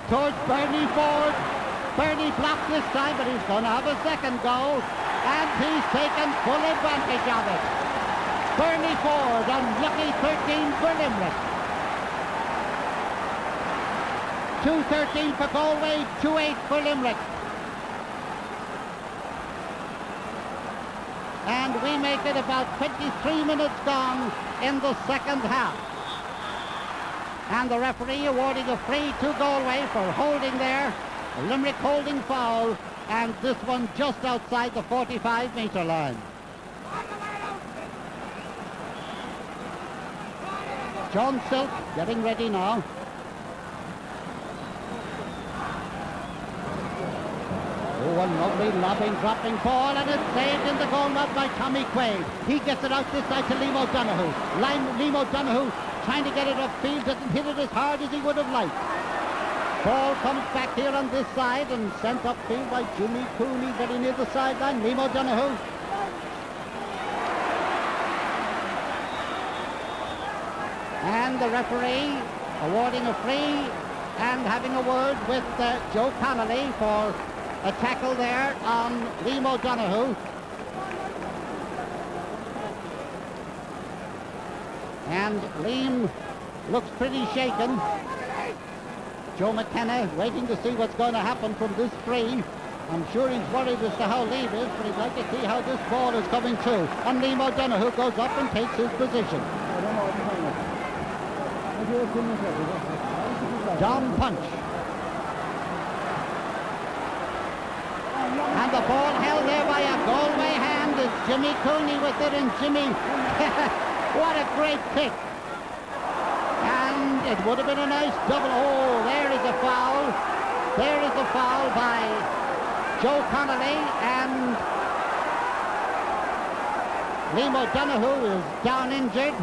Speaker 1: towards Bernie Ford. Bernie blocked this time, but he's going to have a second goal, and he's taken full advantage of it. Bernie Ford, unlucky 13 for Limerick. 2-13 for Galway, 2-8 for Limerick. And we make it about 23 minutes gone in the second half. And the referee awarding a free to Galway for holding there. A Limerick holding foul, and this one just outside the 45-metre line. John Silk getting ready now. Oh, a lovely lobbing, dropping ball, and it's saved in the goal mouth by Tommy Quaid. He gets it out this side to Liam O'Donoghue. Liam O'Donoghue trying to get it upfield, doesn't hit it as hard as he would have liked. Ball comes back here on this side and sent upfield by Jimmy Cooney, very near the sideline. Liam O'Donoghue. And the referee awarding a free and having a word with Joe Connolly for a tackle there on Liam O'Donoghue. And Liam looks pretty shaken. Joe McKenna waiting to see what's going to happen from this free. I'm sure he's worried as to how Liam is, but he'd like to see how this ball is coming through. And Liam O'Donoghue goes up and takes his position. John Punch. And the ball held there by a Galway hand is Jimmy Cooney with it, and Jimmy, what a great kick. And it would have been a nice double. Oh, there is a foul. There is a foul by Joe Connolly, and Liam O'Donoghue is down injured.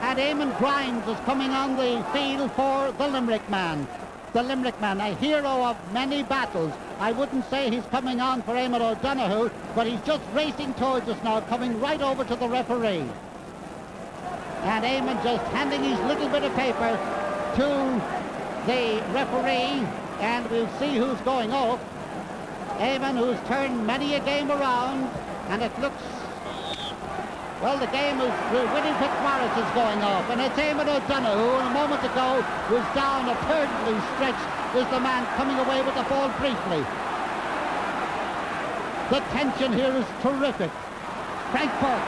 Speaker 1: And Eamon Grimes is coming on the field for the Limerick man. The Limerick man, a hero of many battles. I wouldn't say he's coming on for Eamon O'Donoghue, but he's just racing towards us now, coming right over to the referee. And Eamon just handing his little bit of paper to the referee, and we'll see who's going off. Eamon, who's turned many a game around, and it looks... Well, the game is, Willie Fitzmaurice is going off, and it's Eamon O'Donoghue, who a moment ago was down, apparently stretched, is the man coming away with the ball briefly. The tension here is terrific. Frank Burke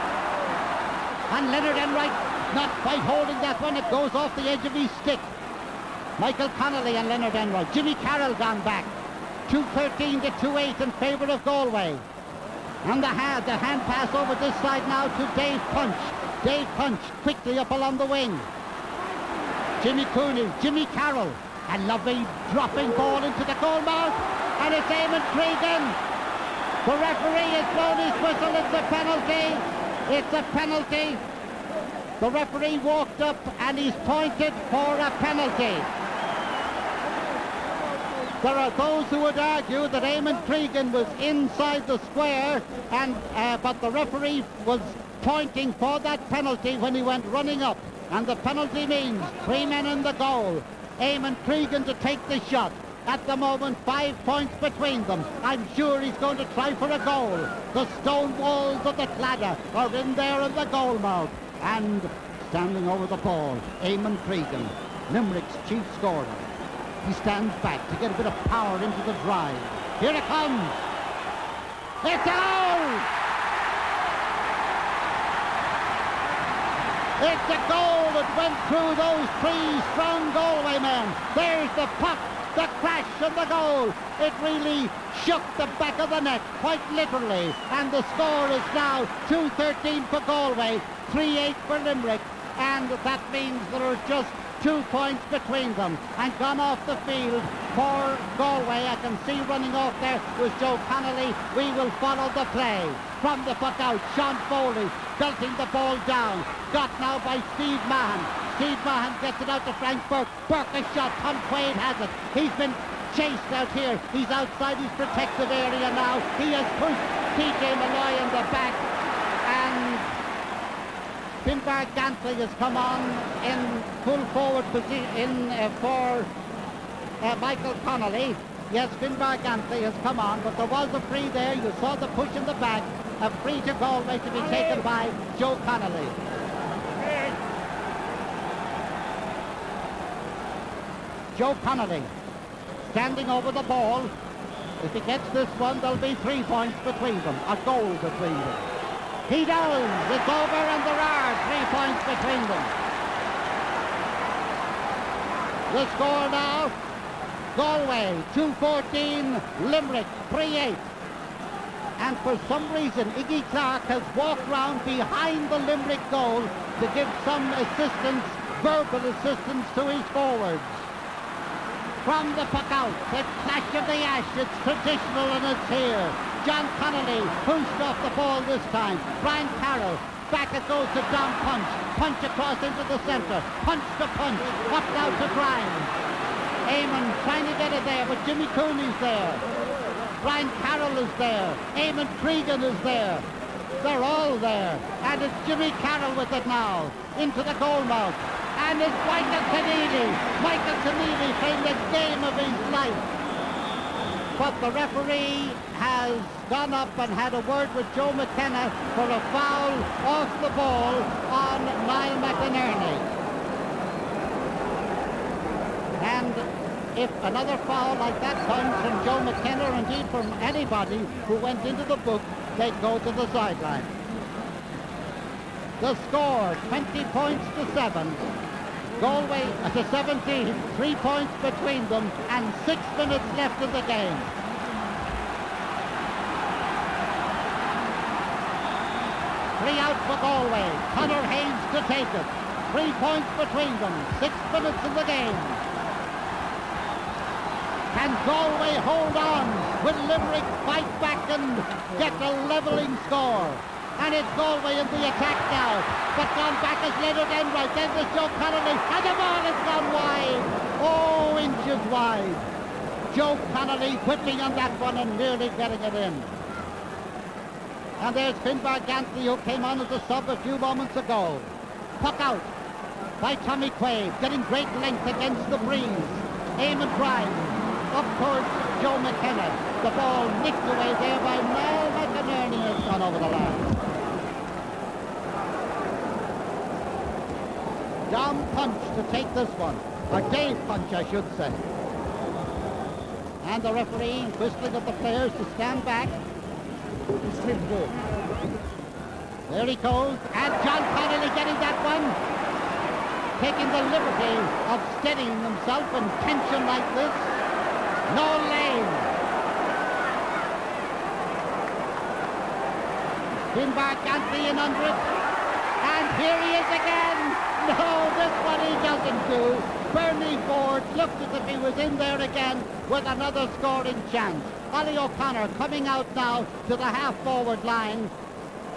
Speaker 1: and Leonard Enright not quite holding that one, it goes off the edge of his stick. Michael Connolly and Leonard Enright. Jimmy Carroll gone back. 2-13 to 2-8 in favour of Galway. And the hand pass over this side now to Dave Punch. Dave Punch quickly up along the wing. Jimmy Cooney, Jimmy Carroll. A lovely dropping ball into the goal mouth. And it's Eamon Cregan. The referee has blown his whistle. It's a penalty. It's a penalty. The referee walked up and he's pointed for a penalty. There are those who would argue that Eamon Cregan was inside the square, and but the referee was pointing for that penalty when he went running up. And the penalty means 3 men in the goal. Eamon Cregan to take the shot. At the moment, 5 points between them. I'm sure he's going to try for a goal. The stone walls of the Claddagh are in there in the goal mouth. And standing over the ball, Eamon Cregan, Limerick's chief scorer. He stands back to get a bit of power into the drive. Here it comes. It's out! It's a goal that went through those 3 strong Galway men. There's the puck, the crash of the goal. It really shook the back of the net, quite literally. And the score is now 2-13 for Galway, 3-8 for Limerick. And that means there are just 2 points between them, and gone off the field for Galway. I can see running off there was Joe Connolly. We will follow the play. From the puck out, Sean Foley belting the ball down. Got now by Steve Mahan. Steve Mahan gets it out to Frank Burke. Burke a shot. Tom Quaid has it. He's been chased out here. He's outside his protective area now. He has pushed TJ Malloy in the back, and Finbar Gantley has come on in full forward position for Michael Connolly. Yes, Finbar Gantley has come on, but there was a free there. You saw the push in the back. A free to Galway to be taken by Joe Connolly. Joe Connolly standing over the ball. If he gets this one, there'll be 3 points between them, a goal between them. He does. It's over, and there are 3 points between them. The score now, Galway 2-14, Limerick 3-8. And for some reason, Iggy Clark has walked round behind the Limerick goal to give some assistance, verbal assistance to his forwards. From the puck out, the clash of the ash, it's traditional and it's here. John Connolly pushed off the ball this time. Brian Carroll back it goes to Dom Punch. Punch across into the centre. Punch to Punch. Up now to Grimes. Eamon trying to get it there, but Jimmy Cooney's there. Brian Carroll is there. Eamon Cregan is there. They're all there. And it's Jimmy Carroll with it now. Into the goal mouth. And it's Michael Keneally. Michael Keneally playing the game of his life. But the referee has gone up and had a word with Joe McKenna for a foul off the ball on Niall McInerney. And if another foul like that comes from Joe McKenna, or indeed from anybody who went into the book, they'd go to the sideline. The score, 20 points to 7. Galway to 17, 3 points between them, and 6 minutes left in the game. Three out for Galway. Conor Haynes to take it. 3 points between them. 6 minutes in the game. Can Galway hold on? Will Limerick fight back and get a levelling score? And it's Galway in the attack now. But gone back as Leonard Enright. Then there's Joe Connolly. And the ball has gone wide. Oh, inches wide. Joe Connolly whipping on that one and nearly getting it in. And there's Finbar Gantley, who came on as a sub a few moments ago. Puck out by Tommy Quaid, getting great length against the breeze. Eamon Grimes up towards Joe McKenna. The ball nicked away there by Niall McInerney, has gone over the line. Dom Punch to take this one, or Dave Punch I should say. And the referee whistling at the players to stand back. There he goes, and John Connolly getting that one. Taking the liberty of steadying himself in tension like this. No lane. Finbar Gantley in under it. And here he is again. No, this one he doesn't do. Bernie Ford looked as if he was in there again with another scoring chance. Ollie O'Connor coming out now to the half-forward line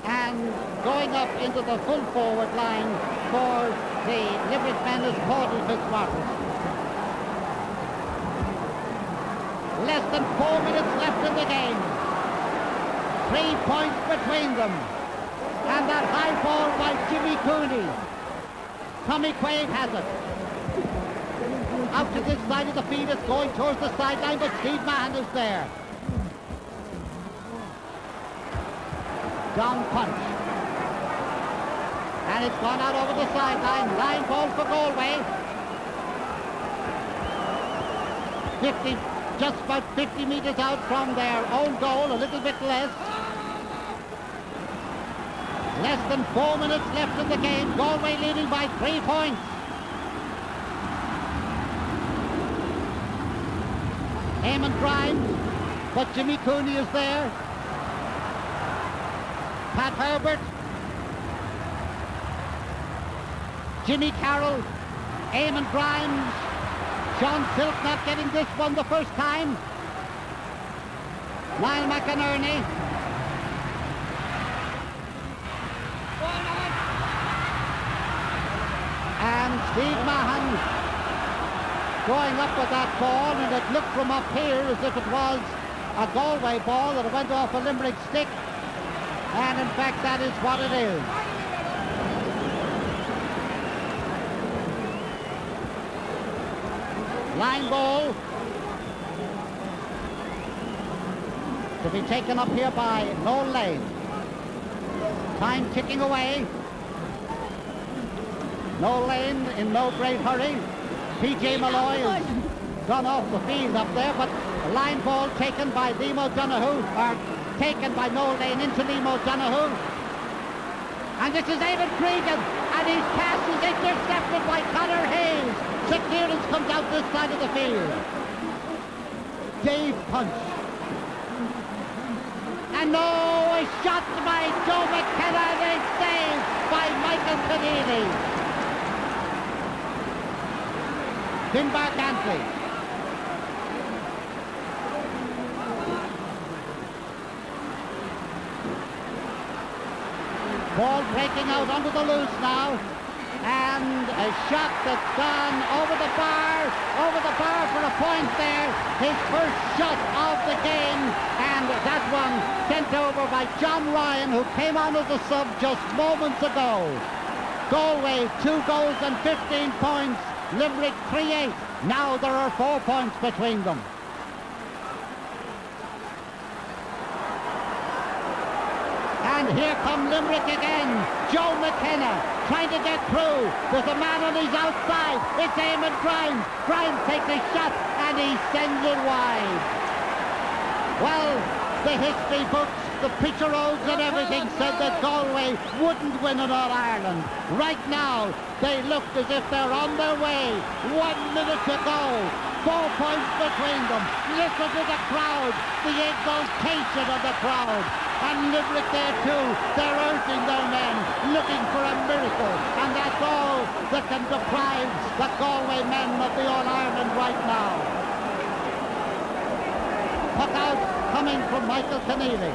Speaker 1: and going up into the full-forward line for the Limerick men is Paudie Fitzwater. Less than 4 minutes left in the game. 3 points between them. And that high ball by Jimmy Cooney. Tommy Quaid has it. Out to this side of the field, it's going towards the sideline, but Steve Mahan is there. Dom Punch. And it's gone out over the sideline. Line ball for Galway. 50, just about 50 metres out from their own goal, a little bit less. Less than 4 minutes left in the game. Galway leading by 3 points. Eamon Grimes, but Jimmy Cooney is there. Pat Herbert. Jimmy Carroll. Eamon Grimes. Sean Silk not getting this one the first time. Niall McInerney. And Steve Mahan going up with that ball, and it looked from up here as if it was a Galway ball that went off a Limerick stick, and in fact that is what it is. Line ball to be taken up here by Noel Lane. Time ticking away. Noel Lane in no great hurry. P.J. Malloy has gone off the field up there, but a line ball taken by Liam O'Donoghue, or taken by Noel Lane into Liam O'Donoghue. And this is Eamon Cregan, and his pass is intercepted by Conor Haynes. The clearance comes out this side of the field. Dave Punch. And no, a shot by Joe McKenna, and a save by Michael Keneally. Finbar Gantley. Ball breaking out onto the loose now. And a shot that's gone over the bar for a point there. His first shot of the game, and that one sent over by John Ryan, who came on as a sub just moments ago. Galway 2 goals and 15 points. Limerick 3-8. Now there are 4 points between them. And here come Limerick again. Joe McKenna trying to get through. There's a man on his outside. It's Eamon Grimes. Grimes takes a shot and he sends it wide. Well, the history books, the pictureos and everything said that Galway wouldn't win an All-Ireland. Right now, they look as if they're on their way. 1 minute to go. 4 points between them. Listen to the crowd, the exaltation of the crowd. And Limerick there too, they're urging their men, looking for a miracle. And that's all that can deprive the Galway men of the All-Ireland right now. Puck out coming from Michael Keneally.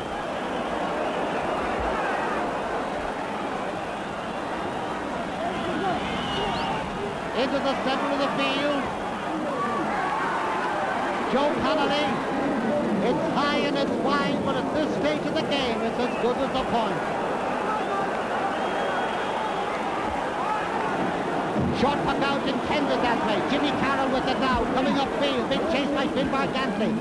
Speaker 1: Into the center of the field. Joe Connolly. It's high and it's wide, but at this stage of the game, it's as good as a point. Short puck out intended that way. Jimmy Carroll with it now, coming upfield. Big chase by Finbar Gantley.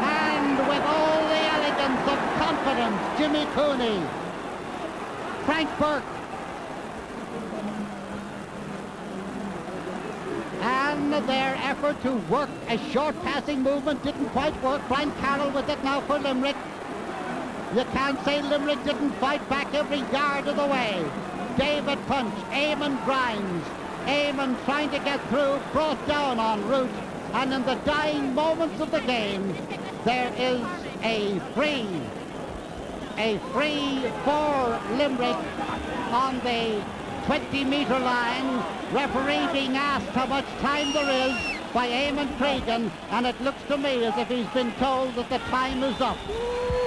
Speaker 1: And with all the elegance of confidence, Jimmy Cooney. Frank Burke. And their effort to work a short passing movement didn't quite work. Brian Carroll with it now for Limerick. You can't say Limerick didn't fight back every yard of the way. David Punch, Eamon Grimes. Eamon trying to get through, brought down en route. And in the dying moments of the game, there is a free for Limerick on the 20-metre line. Referee being asked how much time there is by Eamon Cregan, and it looks to me as if he's been told that the time is up.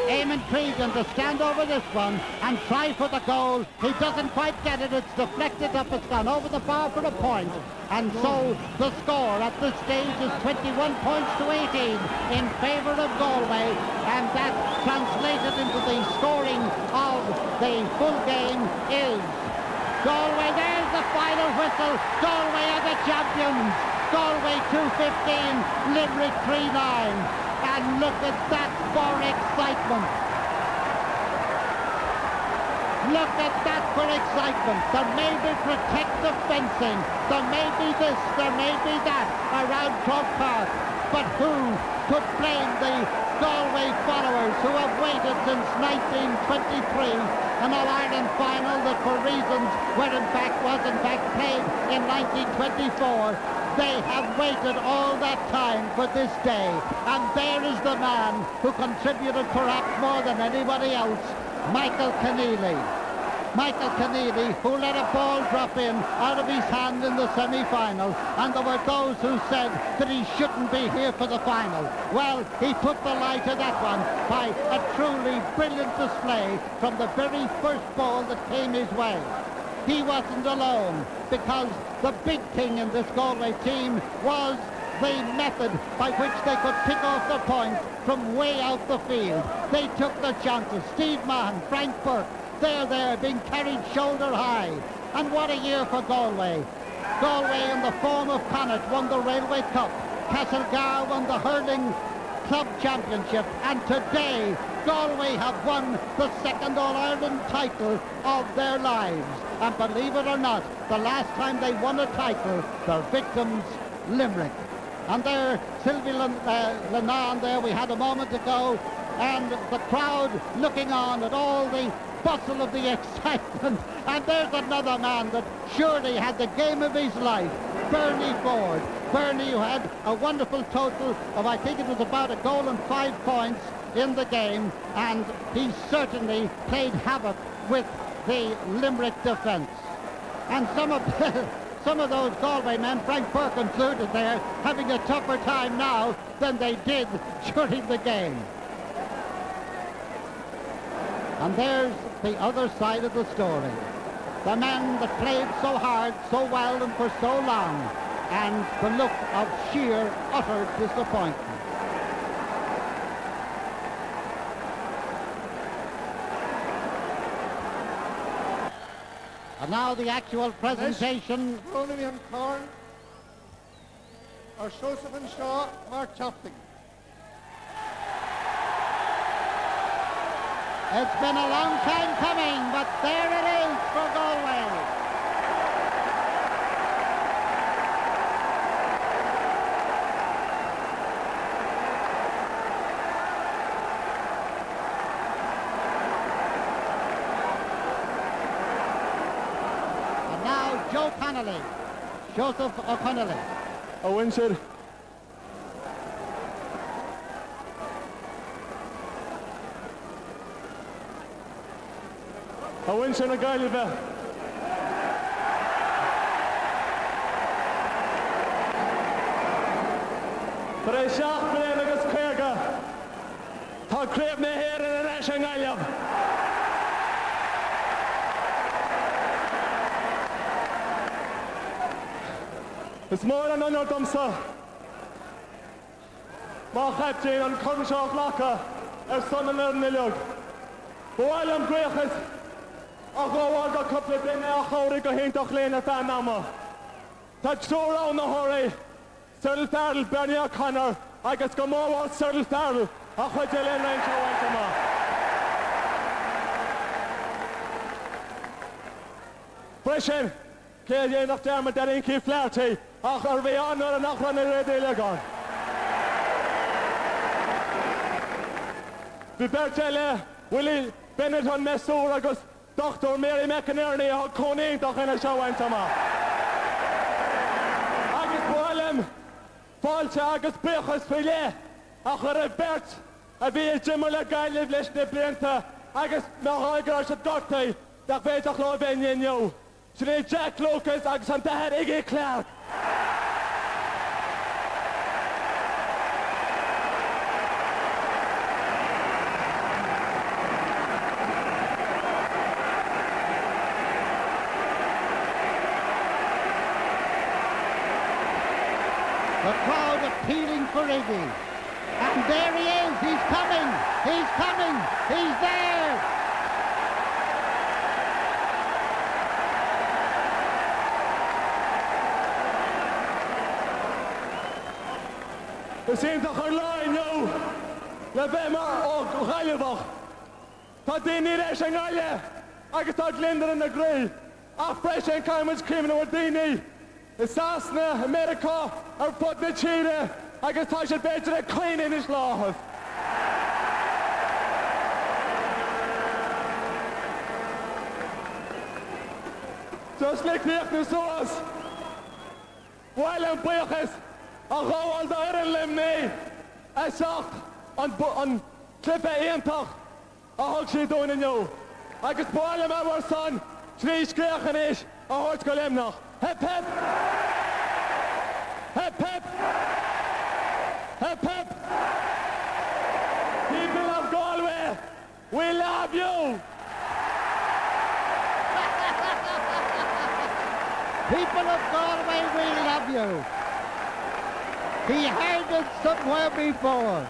Speaker 1: Eamon Cregan to stand over this one and try for the goal. He doesn't quite get it. It's deflected up. It's gone over the bar for a point. And so the score at this stage is 21 points to 18 in favour of Galway. And that translated into the scoring of the full game is Galway. There's the final whistle. Galway are the champions. Galway 2-15, Limerick 3-9. And look at that for excitement. Look at that for excitement. There may be protective fencing. There may be this, there may be that around Croke Park. But who could blame the Galway followers who have waited since 1923, an All-Ireland final that for reasons was in fact played in 1924. They have waited all that time for this day. And there is the man who contributed perhaps more than anybody else, Michael Keneally. Michael Keneally, who let a ball drop in out of his hand in the semi-final. And there were those who said that he shouldn't be here for the final. Well, he put the lie to that one by a truly brilliant display from the very first ball that came his way. He wasn't alone, because the big thing in this Galway team was the method by which they could pick off the points from way out the field. They took the chances. Steve Mahan, Frank Burke, they're there being carried shoulder high. And what a year for Galway. Galway in the form of Connacht won the Railway Cup. Castlegar won the Hurling Club Championship. And today, Galway have won the second All-Ireland title of their lives. And believe it or not, the last time they won a title, their victims, Limerick. And there, Sylvie Lennon there, we had a moment ago, and the crowd looking on at all the bustle of the excitement. And there's another man that surely had the game of his life, Bernie Ford. Bernie, who had a wonderful total of, I think it was about a goal and 5 points in the game, and he certainly played havoc with the Limerick defence. And some of those Galway men, Frank Burke included there, having a tougher time now than they did during the game. And there's the other side of the story. The man that played so hard, so well and for so long, and the look of sheer, utter disappointment. And now the actual presentation.
Speaker 3: Ronan and Corn, or Joseph and Shaw, Mark Chopting.
Speaker 1: It's been a long time coming, but there it is for Galway. And now Joe Connolly, Joseph O'Connolly.
Speaker 3: A Winchard. A Winchard and a Galway. But I shot me in agus Craigga. Tá creep me here in an Ash and Galway. It's more than another dumsa. Má chaptí an Cornshaw Lacha son an Nilog. While I'm great, I'll go on the couple of days now, how go hint lane at that number. Touch two round the hurry. Settle Darrell, Bernie O'Connor. I guess come over, settle Darrell. I'll put you in range of one. Freshen, Katie enough Dermot that ain't keep flirty. Ach, are we on or not running ready again? The Bertella, Willie Bennett on Messor, August. Dr. Mary McInerney har koning doch in a show and tama. Agus Boilem, False Agus Bechus Filet, Achar Bert, a be Jimala Gailey Bleshne Blenta, Agus Mahagash at Dortay, that way to Clovenian yo. She Jack Lucas, Agus and Dad Iggy Clark.
Speaker 1: The crowd appealing for Iggy. And there he is, he's coming, he's there.
Speaker 3: We zien toch een lijn, joh. We zijn maar ook Galway. Dat die niet eens een Galway. Ik sta Linder in de grey. Fresh and Carmen's criminal with Dini. It's Sasna, America, or put the cheetah. I guess I should bet to the clean in his law. Just like the Echnusos. While I'm Breches, I go all the Iron Limney. I shot on Cliff Eintach. I hope she doing in you. I guess while I'm our son, she's Grechenish. I hope go him now. Hip hip! Hip hip! Hip hip! People of Galway, we love you!
Speaker 1: People of Galway, we love you. He heard it somewhere before.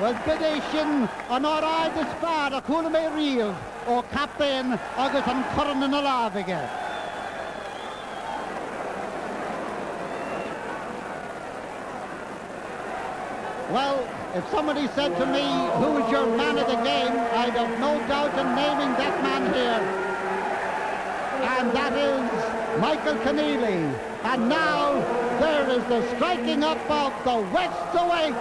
Speaker 1: Was bidation an orad the spar a cool me real or captain August and Curran in the love again. Well, if somebody said to me, who is your man of the game, I'd have no doubt in naming that man here. And that is Michael Keneally. And now there is the striking up of the West awake.